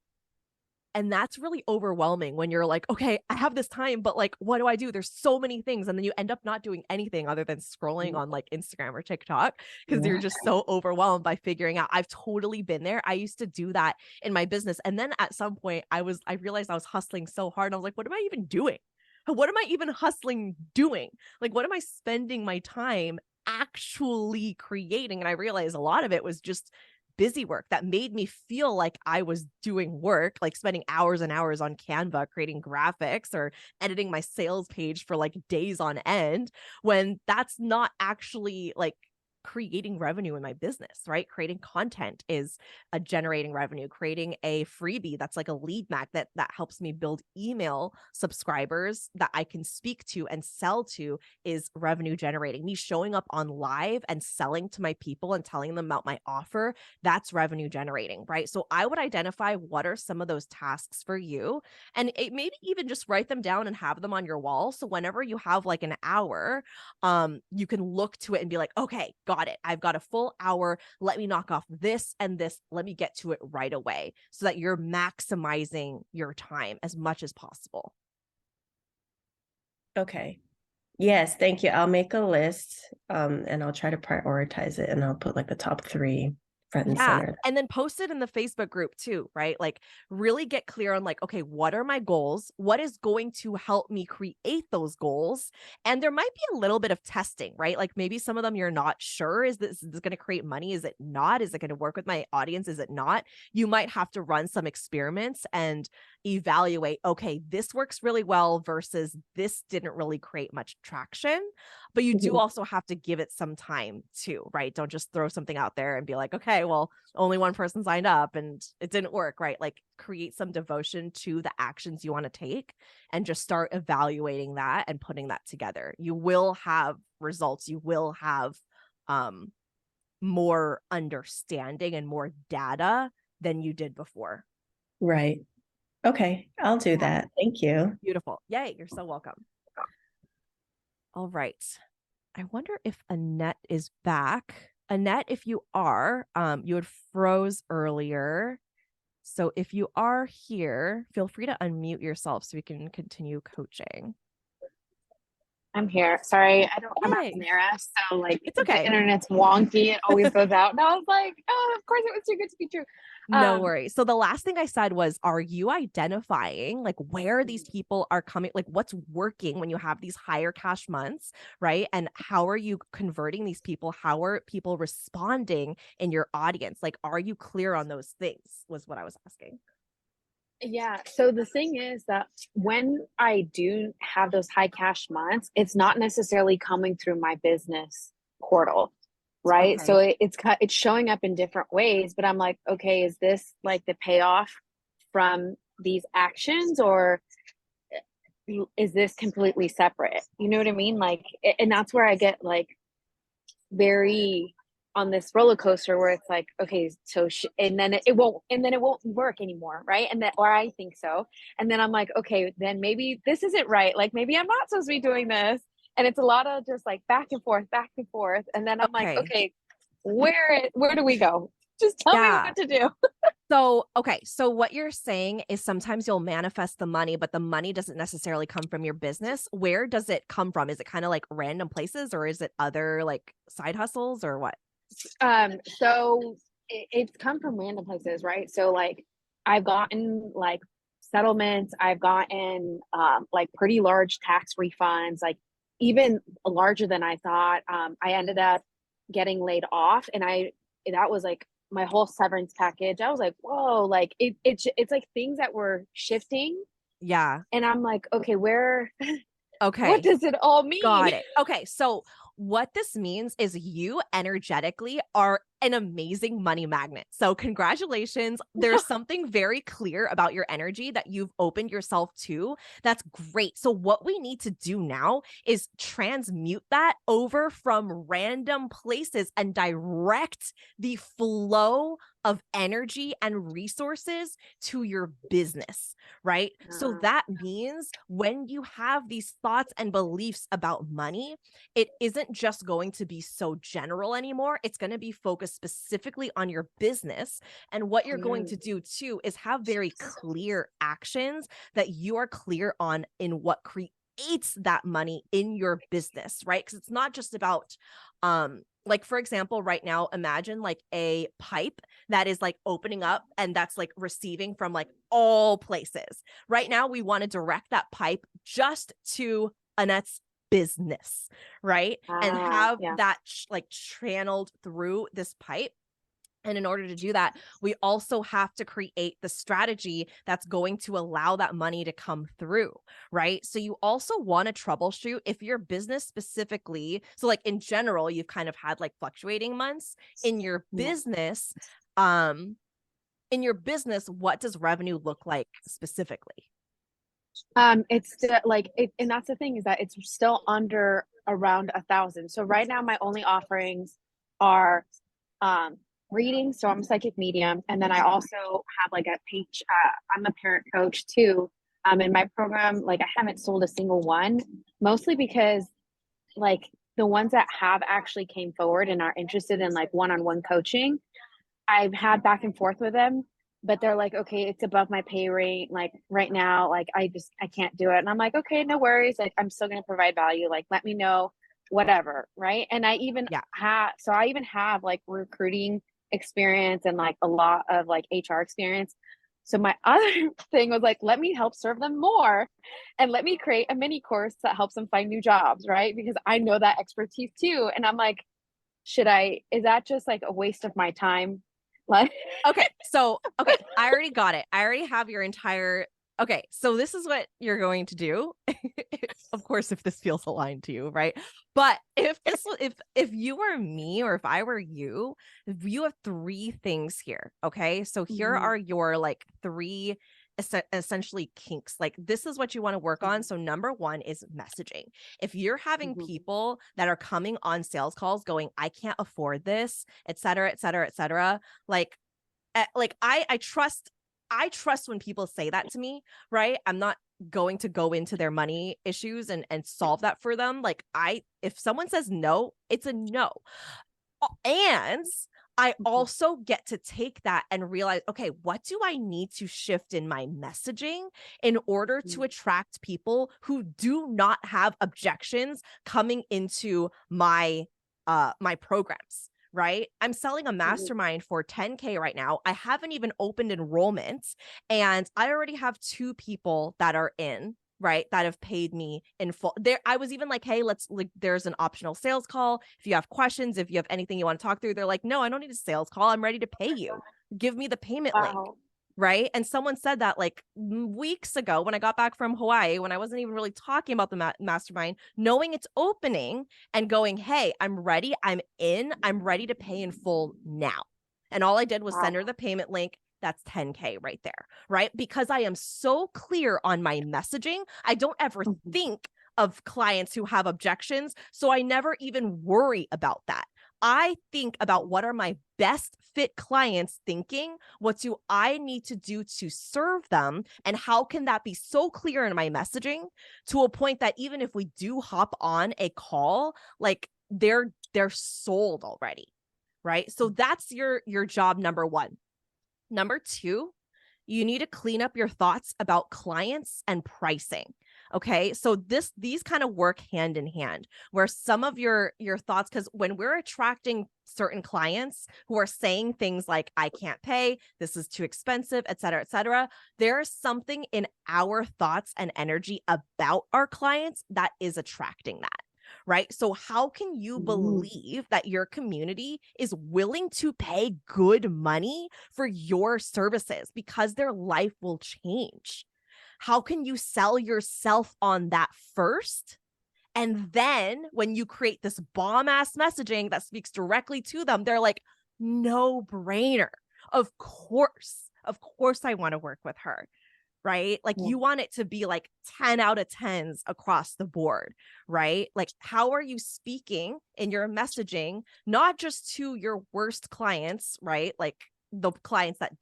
And that's really overwhelming when you're like, okay, I have this time, but like, what do I do? There's so many things. And then you end up not doing anything other than scrolling on like Instagram or TikTok, because you're just so overwhelmed by figuring out. I've totally been there. I used to do that in my business. And then at some point I realized I was hustling so hard. I was like, what am I even doing? What am I even hustling doing? Like, what am I spending my time actually creating? And I realized a lot of it was just busy work that made me feel like I was doing work, like spending hours and hours on Canva creating graphics or editing my sales page for like days on end, when that's not actually like creating revenue in my business, right? Creating content is a generating revenue. Creating a freebie that's like a lead magnet that helps me build email subscribers that I can speak to and sell to is revenue generating. Me showing up on live and selling to my people and telling them about my offer, that's revenue generating, right? So I would identify what are some of those tasks for you, and maybe even just write them down and have them on your wall. So whenever you have like an hour, you can look to it and be like, okay, got it. I've got a full hour. Let me knock off this and this. Let me get to it right away, so that you're maximizing your time as much as possible. Okay. Yes, thank you. I'll make a list, and I'll try to prioritize it, and I'll put like the top 3 front and Yeah. center. And then post it in the Facebook group too, right? Like really get clear on like, okay, what are my goals? What is going to help me create those goals? And there might be a little bit of testing, right? Like maybe some of them you're not sure. Is this going to create money? Is it not? Is it going to work with my audience? Is it not? You might have to run some experiments and evaluate, okay, this works really well versus this didn't really create much traction. But you do also have to give it some time too, right? Don't just throw something out there and be like, okay, well, only one person signed up and it didn't work, right? Like create some devotion to the actions you want to take and just start evaluating that and putting that together. You will have results. You will have more understanding and more data than you did before. Right. Okay, I'll do that. Thank you. Beautiful. Yay, you're so welcome. All right. I wonder if Annette is back. Annette, if you are, you had froze earlier. So if you are here, feel free to unmute yourself so we can continue coaching. I'm here. Sorry, I'm at Yay. Panera, so like It's the okay. internet's wonky. It always goes out. And I was like, oh, of course it was too good to be true. No worries. So the last thing I said was, are you identifying like where these people are coming, like what's working when you have these higher cash months, right? And how are you converting these people? How are people responding in your audience? Like, are you clear on those things? Was what I was asking. Yeah. So the thing is that when I do have those high cash months, it's not necessarily coming through my business portal, right? So Okay. it's showing up in different ways, but I'm like, okay, is this like the payoff from these actions, or is this completely separate? You know what I mean? Like, and that's where I get like very on this roller coaster where it's like, okay, so and then it won't, and then it won't work anymore, right? And then, or I think so, and then I'm like, okay, then maybe this isn't right. Like maybe I'm not supposed to be doing this, and it's a lot of just like back and forth, and then I'm like, Okay. okay, where do we go? Just tell me Yeah. what to do. So, okay. So what you're saying is sometimes you'll manifest the money, but the money doesn't necessarily come from your business. Where does it come from? Is it kind of like random places, or is it other like side hustles or what? So it's come from random places, right? So like I've gotten like settlements, I've gotten like pretty large tax refunds, like even larger than I thought. I ended up getting laid off, and I that was like my whole severance package. I was like, whoa, like it's like things that were shifting, Yeah. and I'm like, okay, where what Okay. does it all mean? Got it. Okay. So what this means is you energetically are an amazing money magnet. So congratulations. There's something very clear about your energy that you've opened yourself to. That's great. So what we need to do now is transmute that over from random places and direct the flow of energy and resources to your business, right? So that means when you have these thoughts and beliefs about money, it isn't just going to be so general anymore. It's going to be focused specifically on your business. And what you're going to do too is have very clear actions that you are clear on in what creates that money in your business, right? Because it's not just about like for example, right now, imagine like a pipe that is like opening up and that's like receiving from like all places. Right now, we want to direct that pipe just to Annette's business, right? And have Yeah. that like channeled through this pipe. And in order to do that, we also have to create the strategy that's going to allow that money to come through, right? So you also want to troubleshoot if your business specifically, so like in general, you've kind of had like fluctuating months in your Yeah. business. In your business, what does revenue look like specifically? It's still like it, and that's the thing is that it's still under around 1,000. So right now, my only offerings are um reading. So I'm a psychic medium, and then I also have like a page. I'm a parent coach too. In my program, like I haven't sold a single one, mostly because like the ones that have actually came forward and are interested in like one-on-one coaching, I've had back and forth with them, but they're like, okay, it's above my pay rate. Like right now, like I can't do it. And I'm like, okay, no worries. Like I'm still gonna provide value. Like let me know, whatever. Right. And Yeah. I even have like recruiting experience and like a lot of like HR experience. So my other thing was like, let me help serve them more and let me create a mini course that helps them find new jobs, right? Because I know that expertise too. And I'm like, is that just like a waste of my time? Like, Okay. So, okay, I already got it. I already have your entire. Okay, so this is what you're going to do. Of course, if this feels aligned to you, right? But if you were me or if I were you, you have three things here. Okay, so here Mhm, are your like three essentially kinks. Like this is what you want to work on. mhm, So number one is messaging. If you're having mhm, people that are coming on sales calls going, I can't afford this, et cetera, et cetera, et cetera, like I trust when people say that to me, right? I'm not going to go into their money issues and solve that for them. Like if someone says no, it's a no. And I also get to take that and realize, okay, what do I need to shift in my messaging in order to attract people who do not have objections coming into my my programs, right? I'm selling a mastermind for 10K right now. I haven't even opened enrollment, and I already have 2 people that are in, right, that have paid me in full. There, I was even like, hey, let's, like, there's an optional sales call. If you have questions, if you have anything you want to talk through, they're like, no, I don't need a sales call. I'm ready to pay you. Give me the payment link. Wow. Right. And someone said that like weeks ago when I got back from Hawaii, when I wasn't even really talking about the mastermind, knowing it's opening and going, hey, I'm ready. I'm in. I'm ready to pay in full now. And all I did was send her the payment link. That's 10K right there. Right. Because I am so clear on my messaging. I don't ever think of clients who have objections. So I never even worry about that. I think about what are my best fit clients thinking? What do I need to do to serve them? And how can that be so clear in my messaging to a point that even if we do hop on a call, like they're sold already, right? So that's your job number 1. Number 2, you need to clean up your thoughts about clients and pricing. Okay. So these kind of work hand in hand, where some of your thoughts, because when we're attracting certain clients who are saying things like, I can't pay, this is too expensive, et cetera, there's something in our thoughts and energy about our clients that is attracting that. Right. So how can you believe that your community is willing to pay good money for your services because their life will change? How can you sell yourself on that first? And then when you create this bomb ass messaging that speaks directly to them, they're like, no brainer. Of course I want to work with her. Right? Like you want it to be like 10 out of 10s across the board, right? Like how are you speaking in your messaging, not just to your worst clients, right? Like the clients that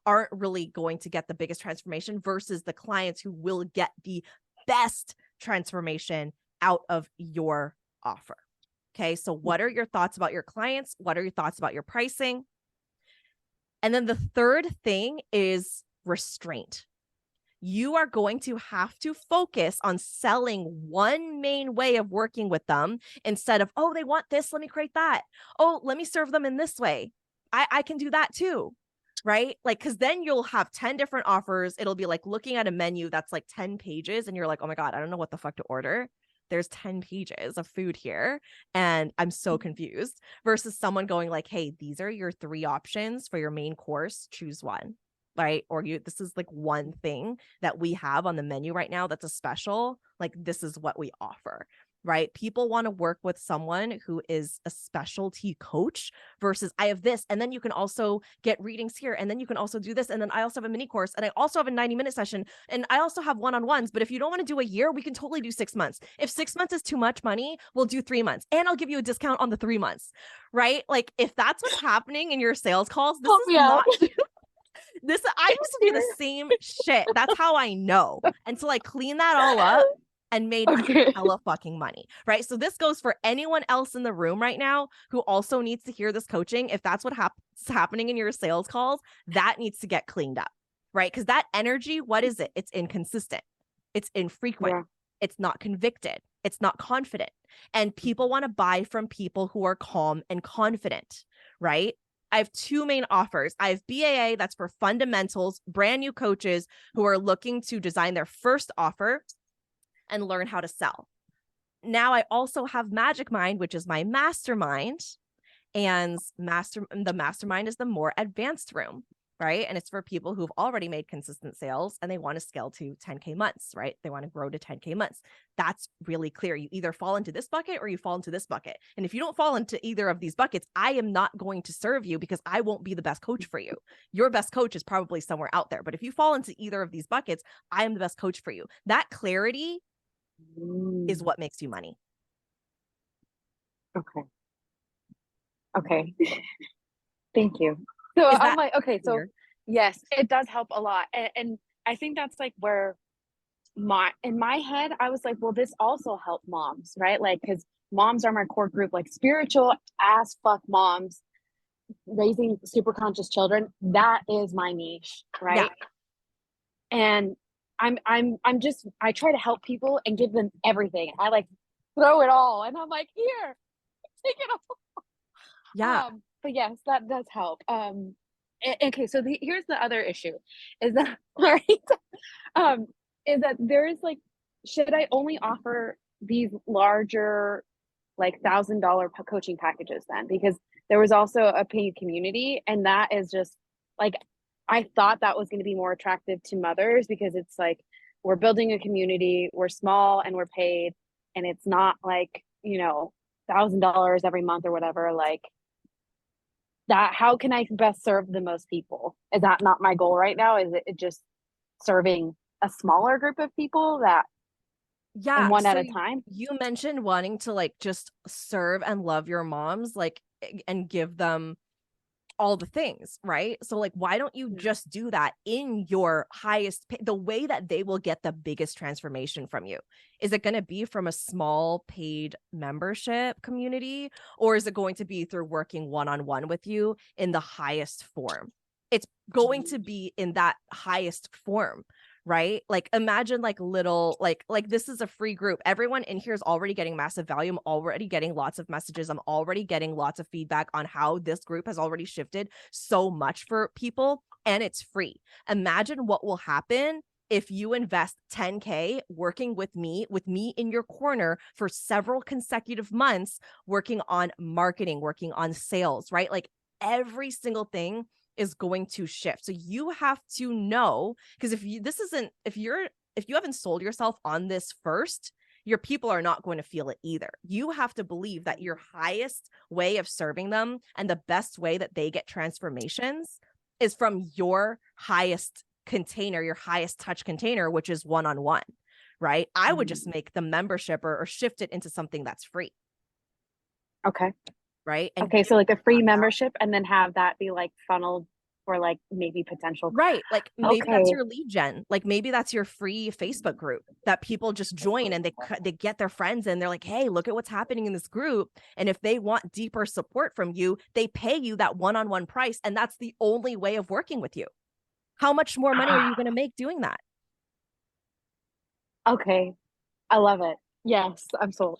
aren't really going to get the biggest transformation versus the clients who will get the best transformation out of your offer. Okay. So what are your thoughts about your clients? What are your thoughts about your pricing? And then the third thing is restraint. You are going to have to focus on selling one main way of working with them instead of, oh, they want this, let me create that. Oh, let me serve them in this way. I can do that too. Right? Like, because then you'll have 10 different offers. It'll be like looking at a menu that's like 10 pages and you're like, oh my God, I don't know what the fuck to order. There's 10 pages of food here and I'm so confused, versus someone going like, hey, these are your 3 options for your main course. Choose one. Right? Or this is like one thing that we have on the menu right now that's a special. Like, this is what we offer. Right? People want to work with someone who is a specialty coach versus I have this. And then you can also get readings here. And then you can also do this. And then I also have a mini course. And I also have a 90-minute session. And I also have one-on-ones. But if you don't want to do a year, we can totally do 6 months. If 6 months is too much money, we'll do 3 months. And I'll give you a discount on the 3 months. Right? Like, if that's what's happening in your sales calls, this is not... I used to do the same shit. That's how I know. And so I cleaned that all up and made hella fucking money. Right? So this goes for anyone else in the room right now who also needs to hear this coaching. If that's what happening in your sales calls, that needs to get cleaned up. Right? Because that energy, what is it? It's inconsistent. It's infrequent. Yeah. It's not convicted. It's not confident. And people want to buy from people who are calm and confident. Right? I have 2 main offers. I have BAA, that's for fundamentals, brand new coaches who are looking to design their first offer and learn how to sell. Now I also have Magic Mind, which is my mastermind, and the mastermind is the more advanced room, right? And it's for people who've already made consistent sales and they want to scale to 10K months, right? They want to grow to 10K months. That's really clear. You either fall into this bucket or you fall into this bucket. And if you don't fall into either of these buckets, I am not going to serve you because I won't be the best coach for you. Your best coach is probably somewhere out there. But if you fall into either of these buckets, I am the best coach for you. That clarity is what makes you money. Okay. Thank you. So I'm like, okay, so clear? Yes, it does help a lot. And I think that's like where in my head, I was like, well, this also helped moms, right? Like, because moms are my core group, like spiritual as fuck moms raising super conscious children, that is my niche, Yeah. right? And I'm just, I try to help people and give them everything. I like throw it all, and I'm like, here, take it all. Yeah. But yes, that does help. Okay, so here's the other issue, is that right? um, is that there is like, should I only offer these larger, like $1,000 coaching packages then? Because there was also a paid community, and that is just like, I thought that was going to be more attractive to mothers, because it's like, we're building a community, we're small and we're paid, and it's not like, $1,000 every month or whatever. Like, that, how can I best serve the most people? Is that not my goal right now? Is it just serving a smaller group of people, that, and Yeah. one at So a time? you mentioned wanting to like just serve and love your moms, like, and give them all the things, right? So like, why don't you just do that in your highest the way that they will get the biggest transformation from you? Is it going to be from a small paid membership community, or is it going to be through working one-on-one with you in the highest form? It's going to be in that highest form, right? Like, imagine like little, like this is a free group. Everyone in here is already getting massive value. I'm already getting lots of messages. I'm already getting lots of feedback on how this group has already shifted so much for people, and it's free. Imagine what will happen if you invest 10K working with me in your corner for several consecutive months, working on marketing, working on sales, right? Like, every single thing is going to shift. So you have to know, because if you haven't sold yourself on this first, your people are not going to feel it either. You have to believe that your highest way of serving them and the best way that they get transformations is from your highest container, your highest touch container, which is one-on-one, right? I would just make the membership or shift it into something that's free, Okay. right? And Okay, so like a free membership, and then have that be like funneled for like maybe potential. right, like maybe that's Okay. your lead gen, like maybe that's your free Facebook group that people just join, and they get their friends and they're like, hey, look at what's happening in this group. And if they want deeper support from you, they pay you that one-on-one price, and that's the only way of working with you. How much more money are you going to make doing that? Okay. I love it. Yes, I'm sold.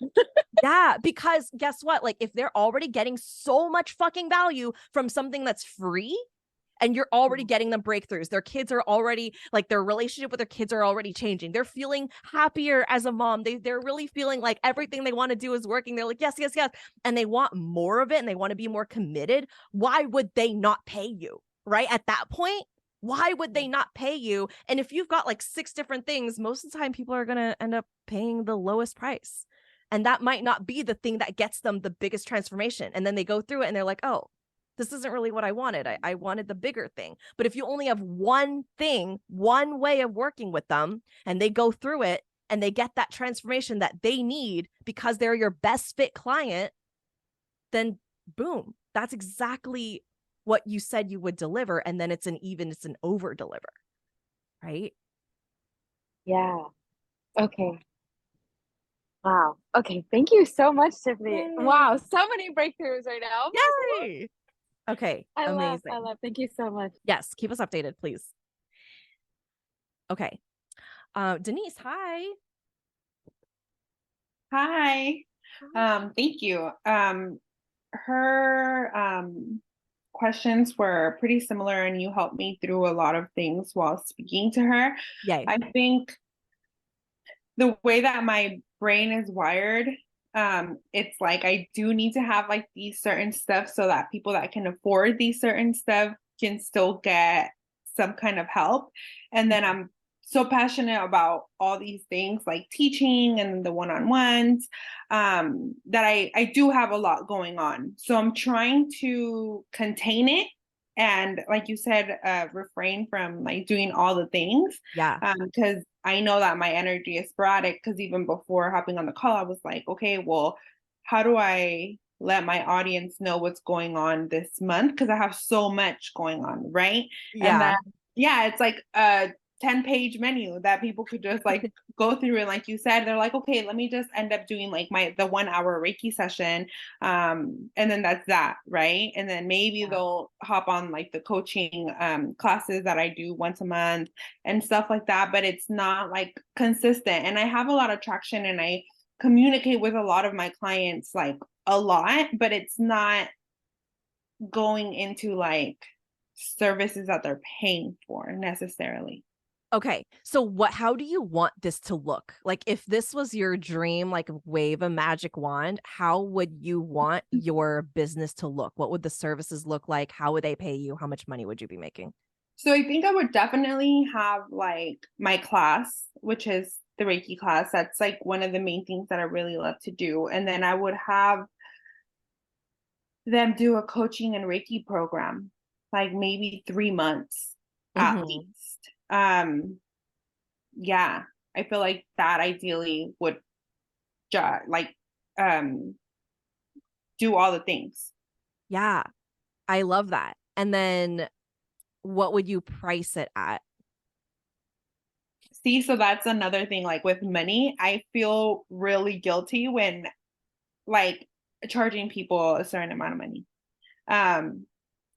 Yeah, because guess what? Like, if they're already getting so much fucking value from something that's free, and you're already getting them breakthroughs, their kids are already like, their relationship with their kids are already changing. They're feeling happier as a mom. They're really feeling like everything they want to do is working. They're like, yes, yes, yes. And they want more of it, and they want to be more committed. Why would they not pay you? Right? At that point, why would they not pay you? And if you've got like 6 different things, most of the time people are going to end up paying the lowest price. And that might not be the thing that gets them the biggest transformation. And then they go through it and they're like, oh, this isn't really what I wanted. I wanted the bigger thing. But if you only have one thing, one way of working with them, and they go through it and they get that transformation that they need because they're your best fit client, then boom, that's exactly what you said you would deliver. And then it's an over deliver, right? Yeah. Okay. Wow. Okay. Thank you so much, Tiffany. Yay. Wow. So many breakthroughs right now. Yay. Okay. I Amazing. love. Thank you so much. Yes. Keep us updated, please. Okay. Denise, hi. Hi. Thank you. Her questions were pretty similar, and you helped me through a lot of things while speaking to her. Yay. I think the way that my brain is wired, it's like I do need to have like these certain stuff so that people that can afford these certain stuff can still get some kind of help. And then I'm so passionate about all these things like teaching and the one-on-ones, that I do have a lot going on. So I'm trying to contain it, and like you said, refrain from like doing all the things. Yeah. Because I know that my energy is sporadic, because even before hopping on the call, I was like, okay, well, how do I let my audience know what's going on this month? Because I have so much going on, right? Yeah. And then, yeah, it's like 10-page menu that people could just like go through. And like you said, they're like, okay, let me just end up doing like the 1 hour Reiki session. And then that's that, right? And then maybe they'll hop on like the coaching classes that I do once a month and stuff like that. But it's not like consistent. And I have a lot of traction and I communicate with a lot of my clients like a lot, but it's not going into like services that they're paying for necessarily. Okay. So how do you want this to look? Like if this was your dream, like wave a magic wand, how would you want your business to look? What would the services look like? How would they pay you? How much money would you be making? So I think I would definitely have like my class, which is the Reiki class. That's like one of the main things that I really love to do. And then I would have them do a coaching and Reiki program, like maybe 3 months at least. Yeah, I feel like that ideally would like do all the things. Yeah, I love that. And then what would you price it at? See, so that's another thing, like with money, I feel really guilty when like charging people a certain amount of money.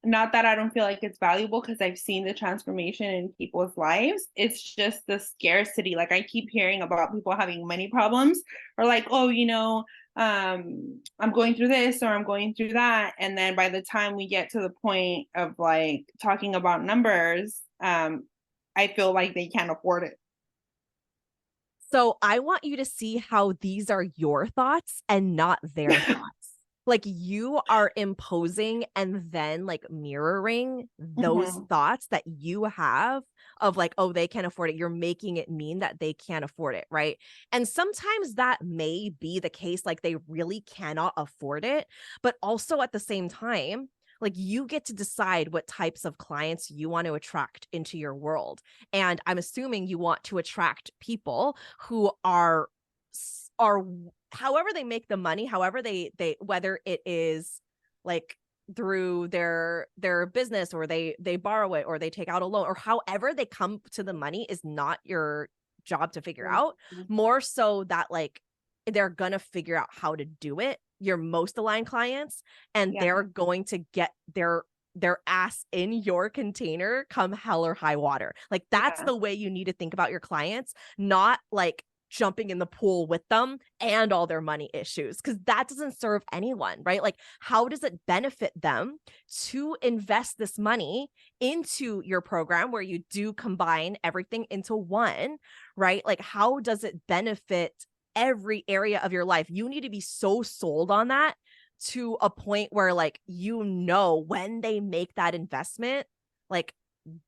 Not that I don't feel like it's valuable because I've seen the transformation in people's lives. It's just the scarcity. Like I keep hearing about people having money problems or like, oh, I'm going through this or I'm going through that. And then by the time we get to the point of like talking about numbers, I feel like they can't afford it. So I want you to see how these are your thoughts and not their thoughts. Like you are imposing and then like mirroring those thoughts that you have of like, oh, they can't afford it. You're making it mean that they can't afford it, right? And sometimes that may be the case, like they really cannot afford it. But also at the same time, like you get to decide what types of clients you want to attract into your world. And I'm assuming you want to attract people who are however they make the money, however they whether it is like through their business or they borrow it or they take out a loan or however they come to the money is not your job to figure out. More so that like they're gonna figure out how to do it, your most aligned clients, and they're going to get their ass in your container come hell or high water. Like that's the way you need to think about your clients, not like jumping in the pool with them and all their money issues, because that doesn't serve anyone, right? Like how does it benefit them to invest this money into your program where you do combine everything into one, right? Like how does it benefit every area of your life? You need to be so sold on that to a point where like when they make that investment, like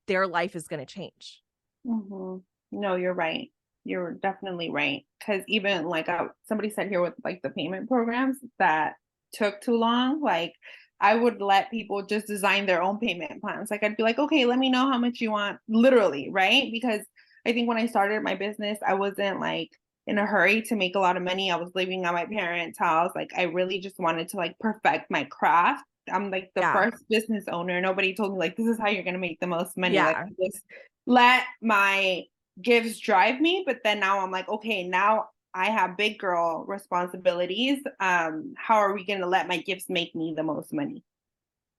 their life is going to change. No, you're right. You're definitely right. Because even like somebody said here with like the payment programs that took too long, like I would let people just design their own payment plans. Like I'd be like, okay, let me know how much you want, literally, right? Because I think when I started my business, I wasn't like in a hurry to make a lot of money. I was living at my parents' house. Like I really just wanted to like perfect my craft. I'm like the first business owner. Nobody told me like, this is how you're going to make the most money. Like I just let my gifts drive me. But then now I'm like, okay, now I have big girl responsibilities. How are we going to let my gifts make me the most money?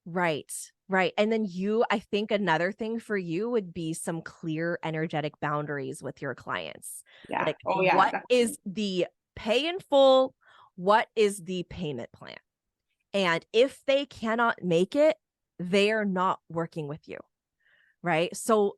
Right. And then I think another thing for you would be some clear energetic boundaries with your clients. Yeah. Like what definitely. Is the pay in full? What is the payment plan? And if they cannot make it, they are not working with you. Right. So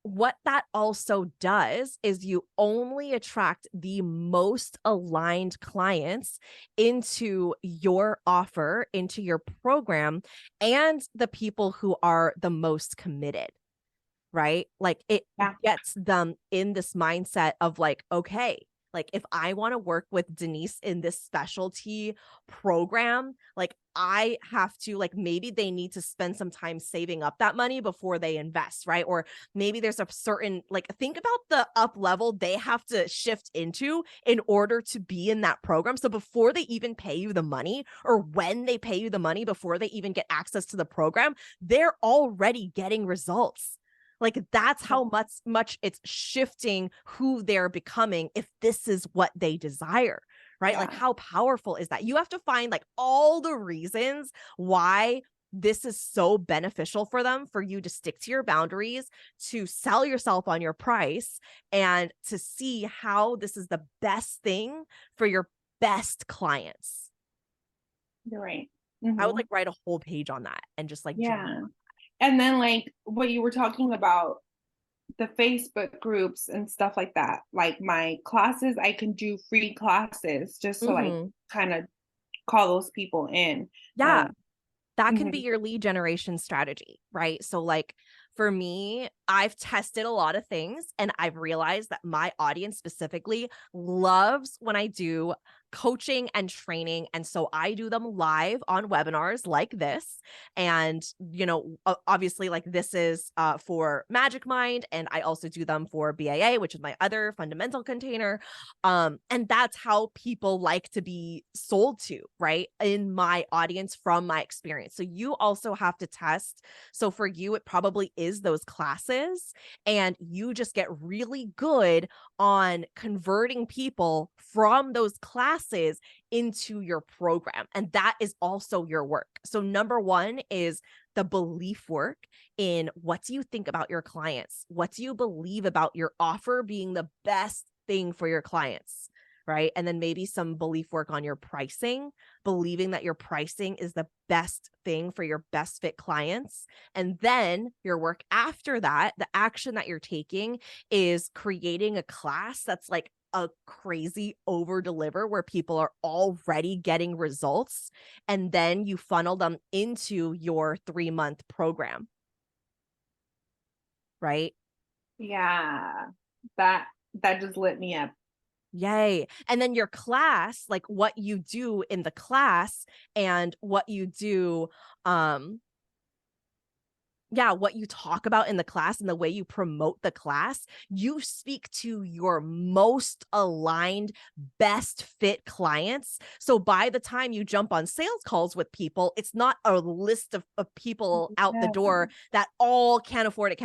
what that also does is you only attract the most aligned clients into your offer, into your program, and the people who are the most committed, right? Like it gets them in this mindset of like, okay, like if I want to work with Denise in this specialty program, like I have to, like maybe they need to spend some time saving up that money before they invest, right? Or maybe there's a certain, like think about the up level they have to shift into in order to be in that program. So before they even pay you the money, or when they pay you the money, before they even get access to the program, they're already getting results. Like that's how much it's shifting who they're becoming if this is what they desire, right? Like how powerful is that? You have to find like all the reasons why this is so beneficial for them, for you to stick to your boundaries, to sell yourself on your price, and to see how this is the best thing for your best clients. You're right. I would like write a whole page on that and just like yeah. And then like what you were talking about, the Facebook groups and stuff like that. Like my classes, I can do free classes just to like kind of call those people in. Yeah. That can be your lead generation strategy, right? So like for me, I've tested a lot of things and I've realized that my audience specifically loves when I do coaching and training. And so I do them live on webinars like this. And, you know, obviously like this is for Magic Mind. And I also do them for BAA, which is my other fundamental container. And that's how people like to be sold to, right? In my audience from my experience. So you also have to test. So for you, it probably is those classes, and you just get really good on converting people from those classes into your program. And that is also your work. So number one is the belief work in what do you think about your clients? What do you believe about your offer being the best thing for your clients? Right. And then maybe some belief work on your pricing, believing that your pricing is the best thing for your best fit clients. And then your work after that, the action that you're taking is creating a class that's like a crazy over deliver where people are already getting results. And then you funnel them into your 3-month program. Right. Yeah. That just lit me up. Yay. And then your class, like what you do in the class and what you do, what you talk about in the class and the way you promote the class, you speak to your most aligned, best fit clients. So by the time you jump on sales calls with people, it's not a list of people out the door that all can't afford it,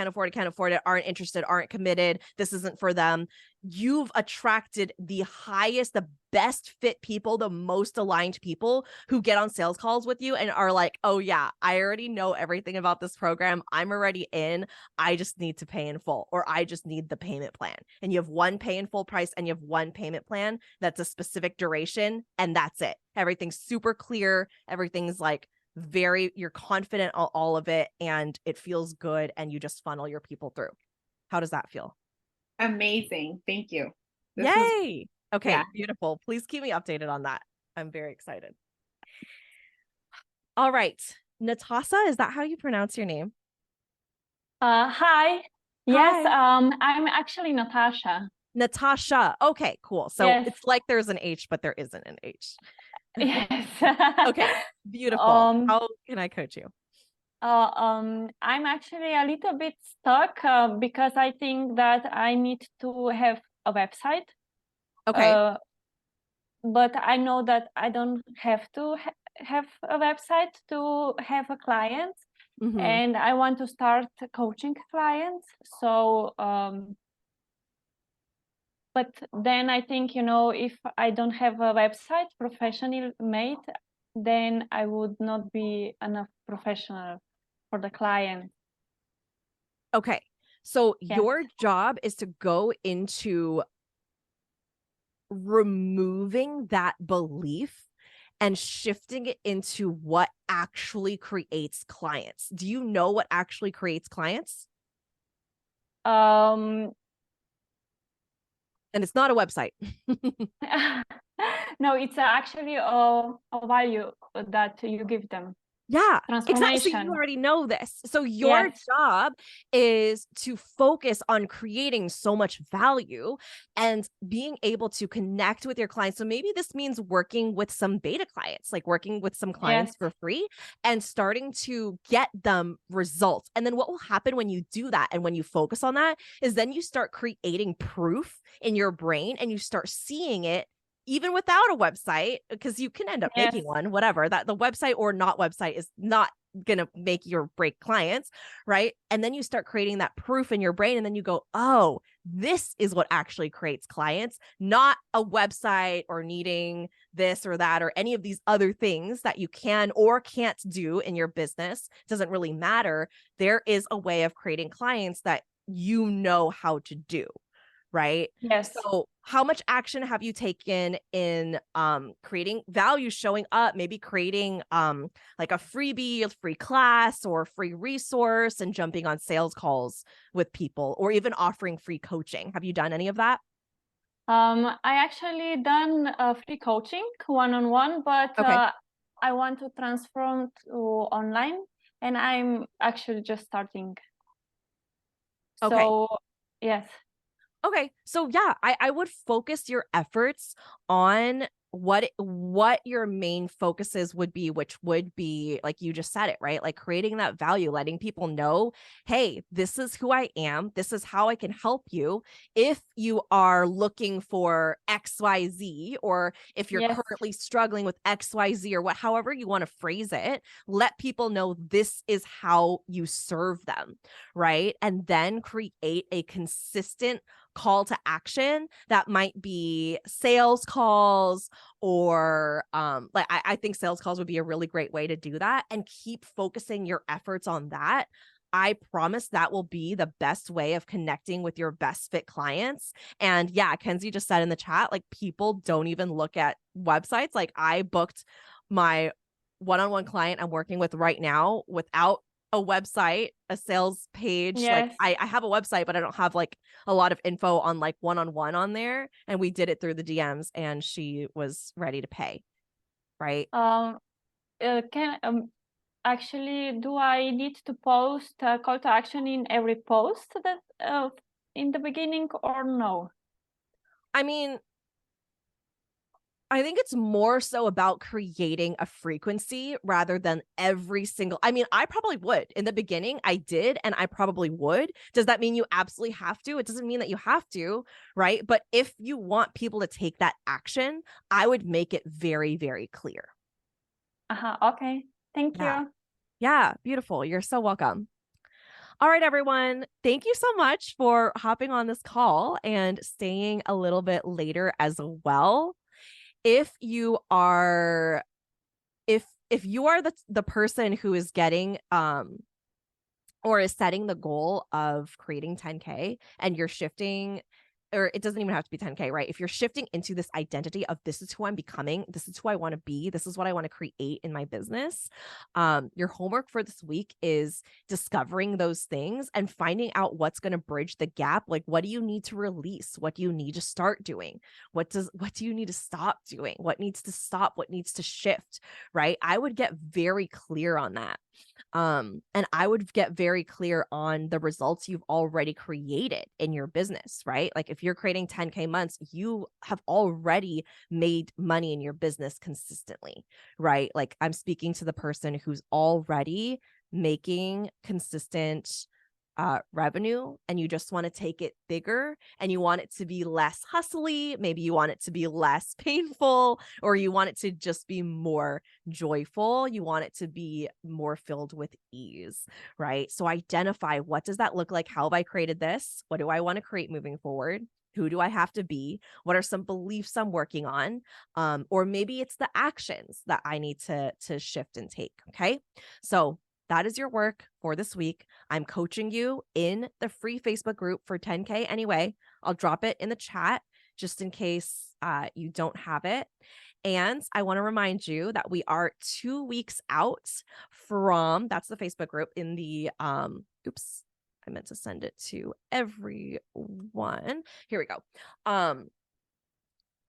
aren't interested, aren't committed. This isn't for them. You've attracted the highest, the best fit people, the most aligned people who get on sales calls with you and are like, oh yeah, I already know everything about this program. I'm already in. I just need to pay in full, or I just need the payment plan. And you have one pay in full price and you have one payment plan that's a specific duration, and that's it. Everything's super clear. Everything's like you're confident on all of it, and it feels good, and you just funnel your people through. How does that feel? Amazing. Thank you. Yay. Okay, beautiful. Please keep me updated on that. I'm very excited. All right. Natasha, is that how you pronounce your name? Hi. Yes, I'm actually Natasha. Natasha. Okay, cool. So it's like there's an H, but there isn't an H. Yes. Okay, beautiful. How can I coach you? I'm actually a little bit stuck because I think that I need to have a website. Okay. But I know that I don't have to have a website to have a client. And I want to start coaching clients. So, but then I think, if I don't have a website professionally made, then I would not be enough professional for the client. Okay. So your job is to go into removing that belief and shifting it into what actually creates clients. Do you know what actually creates clients? And it's not a website. No, it's actually a value that you give them. Yeah, transformation. Exactly. So you already know this. So your job is to focus on creating so much value and being able to connect with your clients. So maybe this means working with some beta clients, like working with some clients for free and starting to get them results. And then what will happen when you do that and when you focus on that is then you start creating proof in your brain and you start seeing it even without a website, because you can end up making one, whatever, that the website or not website is not gonna make or break clients, right? And then you start creating that proof in your brain, and then you go, oh, this is what actually creates clients, not a website or needing this or that or any of these other things that you can or can't do in your business. It doesn't really matter. There is a way of creating clients that you know how to do, right? Yes. So how much action have you taken in creating value, showing up, maybe creating like a freebie, a free class or free resource, and jumping on sales calls with people, or even offering free coaching? Have you done any of that? I actually done free coaching one-on-one, but Okay. I want to transform to online, and I'm actually just starting. Okay. So yes. Okay. So yeah, I would focus your efforts on what your main focuses would be, which would be, like you just said it, right? Like creating that value, letting people know, hey, this is who I am. This is how I can help you. If you are looking for XYZ, or if you're Yes. currently struggling with XYZ, or however you want to phrase it, let people know this is how you serve them, right? And then create a consistent call to action that might be sales calls, or like I think sales calls would be a really great way to do that, and keep focusing your efforts on that. I promise that will be the best way of connecting with your best fit clients. And yeah, Kenzie just said in the chat, like, people don't even look at websites. Like, I booked my one-on-one client I'm working with right now without a website, a sales page. Like, Yes. I have a website, but I don't have like a lot of info on like one-on-one on there. And we did it through the DMs, and she was ready to pay. Right. Can actually, do I need to post a call to action in every post that in the beginning, or no? I mean, I think it's more so about creating a frequency rather than every single. I mean, I probably would. In the beginning, I did, and I probably would. Does that mean you absolutely have to? It doesn't mean that you have to, right? But if you want people to take that action, I would make it very, very clear. Okay. Thank Yeah. you. Yeah, beautiful. You're so welcome. All right, everyone. Thank you so much for hopping on this call and staying a little bit later as well. If you are if you are the person who is getting or is setting the goal of creating 10K, and you're shifting, or it doesn't even have to be 10K, right? If you're shifting into this identity of this is who I'm becoming, this is who I want to be, this is what I want to create in my business, your homework for this week is discovering those things and finding out what's going to bridge the gap. Like, what do you need to release? What do you need to start doing? What do you need to stop doing? What needs to stop? What needs to shift, right? I would get very clear on that. And I would get very clear on the results you've already created in your business, right? Like, if you're creating 10K months, you have already made money in your business consistently, right? Like, I'm speaking to the person who's already making consistent revenue, and you just want to take it bigger, and you want it to be less hustly. Maybe you want it to be less painful, or you want it to just be more joyful. You want it to be more filled with ease, right? So identify, what does that look like? How have I created this? What do I want to create moving forward? Who do I have to be? What are some beliefs I'm working on? Or maybe it's the actions that I need to shift and take. Okay. So that is your work for this week. I'm coaching you in the free Facebook group for 10K anyway. I'll drop it in the chat just in case you don't have it. And I want to remind you that we are 2 weeks out from, that's the Facebook group in the, oops, I meant to send it to everyone. Here we go.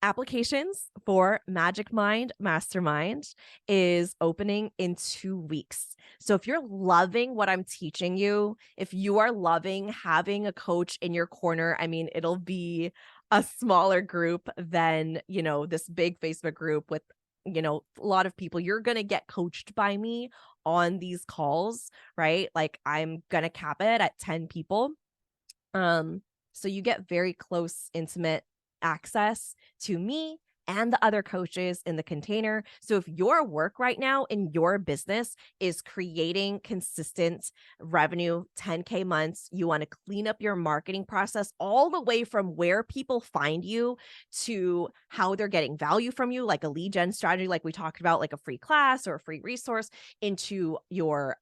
Applications for Magic Mind Mastermind is opening in 2 weeks. So if you're loving what I'm teaching you, if you are loving having a coach in your corner, I mean, it'll be a smaller group than, this big Facebook group with, a lot of people. You're going to get coached by me on these calls, right? Like, I'm going to cap it at 10 people. So you get very close, intimate access to me and the other coaches in the container. So if your work right now in your business is creating consistent revenue, 10K months, you want to clean up your marketing process all the way from where people find you to how they're getting value from you, like a lead gen strategy, like we talked about, like a free class or a free resource, into your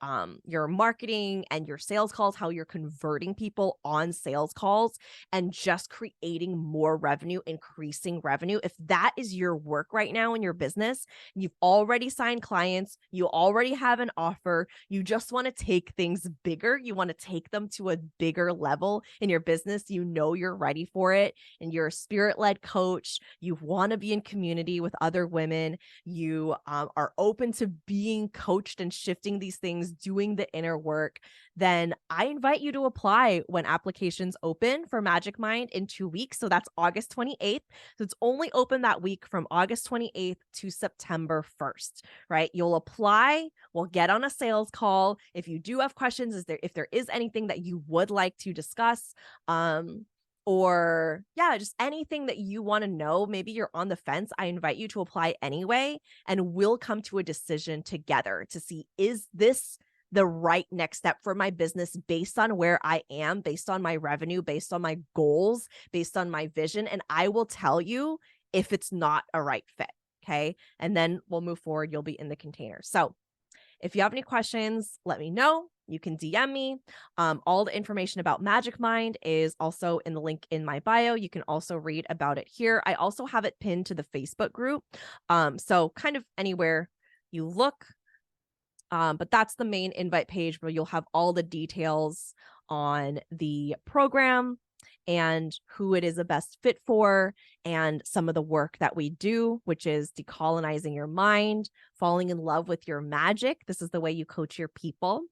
marketing and your sales calls, how you're converting people on sales calls and just creating more revenue, increasing revenue. If that is your work right now in your business, you've already signed clients, you already have an offer, you just want to take things bigger, you want to take them to a bigger level in your business, you know you're ready for it, and you're a spirit-led coach, you want to be in community with other women, you are open to being coached and shifting these things, doing the inner work, then I invite you to apply when applications open for Magic Mind in 2 weeks. So that's August 28th. So it's only open that week from August 28th to September 1st, right? You'll apply, we'll get on a sales call. If you do have questions, if there is anything that you would like to discuss, or just anything that you want to know, maybe you're on the fence, I invite you to apply anyway, and we'll come to a decision together to see, is this the right next step for my business based on where I am, based on my revenue, based on my goals, based on my vision. And I will tell you if it's not a right fit. Okay. And then we'll move forward. You'll be in the container. So if you have any questions, let me know. You can DM me. All the information about Magic Mind is also in the link in my bio. You can also read about it here. I also have it pinned to the Facebook group. So kind of anywhere you look, but that's the main invite page where you'll have all the details on the program and who it is a best fit for, and some of the work that we do, which is decolonizing your mind, falling in love with your magic. This is the way you coach your people,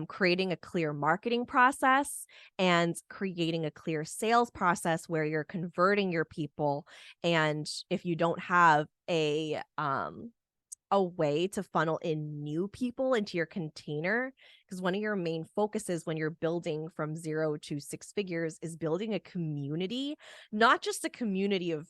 creating a clear marketing process, and creating a clear sales process where you're converting your people. And if you don't have a way to funnel in new people into your container, because one of your main focuses when you're building from 0 to 6 figures is building a community, not just a community of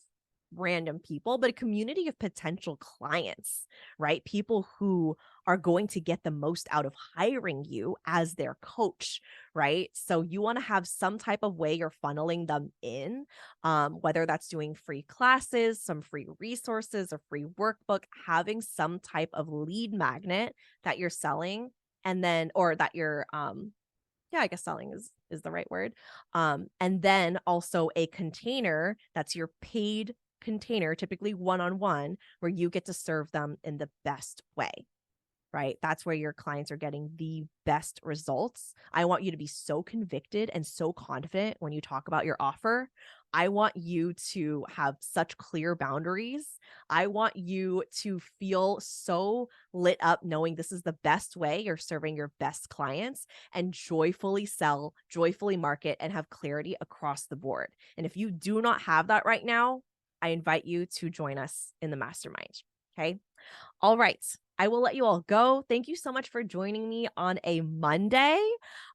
random people, but a community of potential clients, right? People who are going to get the most out of hiring you as their coach, right? So you want to have some type of way you're funneling them in, whether that's doing free classes, some free resources, a free workbook, having some type of lead magnet that you're selling, and then, or that you're, I guess selling is the right word. And then also a container that's your paid container, typically one-on-one, where you get to serve them in the best way, right? That's where your clients are getting the best results. I want you to be so convicted and so confident when you talk about your offer. I want you to have such clear boundaries. I want you to feel so lit up knowing this is the best way you're serving your best clients, and joyfully sell, joyfully market, and have clarity across the board. And if you do not have that right now, I invite you to join us in the mastermind. Okay. All right. I will let you all go. Thank you so much for joining me on a Monday.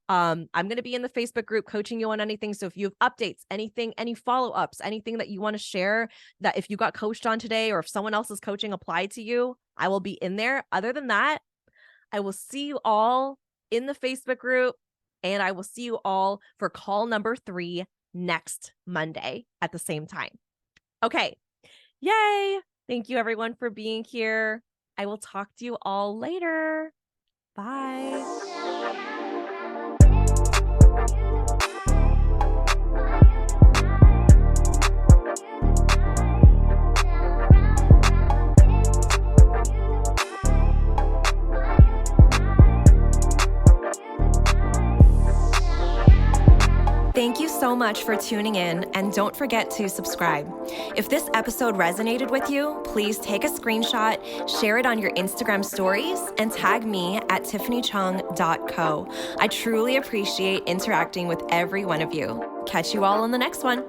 I'm going to be in the Facebook group coaching you on anything. So if you have updates, anything, any follow-ups, anything that you want to share, that if you got coached on today or if someone else's coaching applied to you, I will be in there. Other than that, I will see you all in the Facebook group, and I will see you all for call number 3 next Monday at the same time. Okay. Yay. Thank you everyone for being here. I will talk to you all later. Bye. Thank you so much for tuning in, and don't forget to subscribe. If this episode resonated with you, please take a screenshot, share it on your Instagram stories, and tag me at tiffanychung.co. I truly appreciate interacting with every one of you. Catch you all on the next one.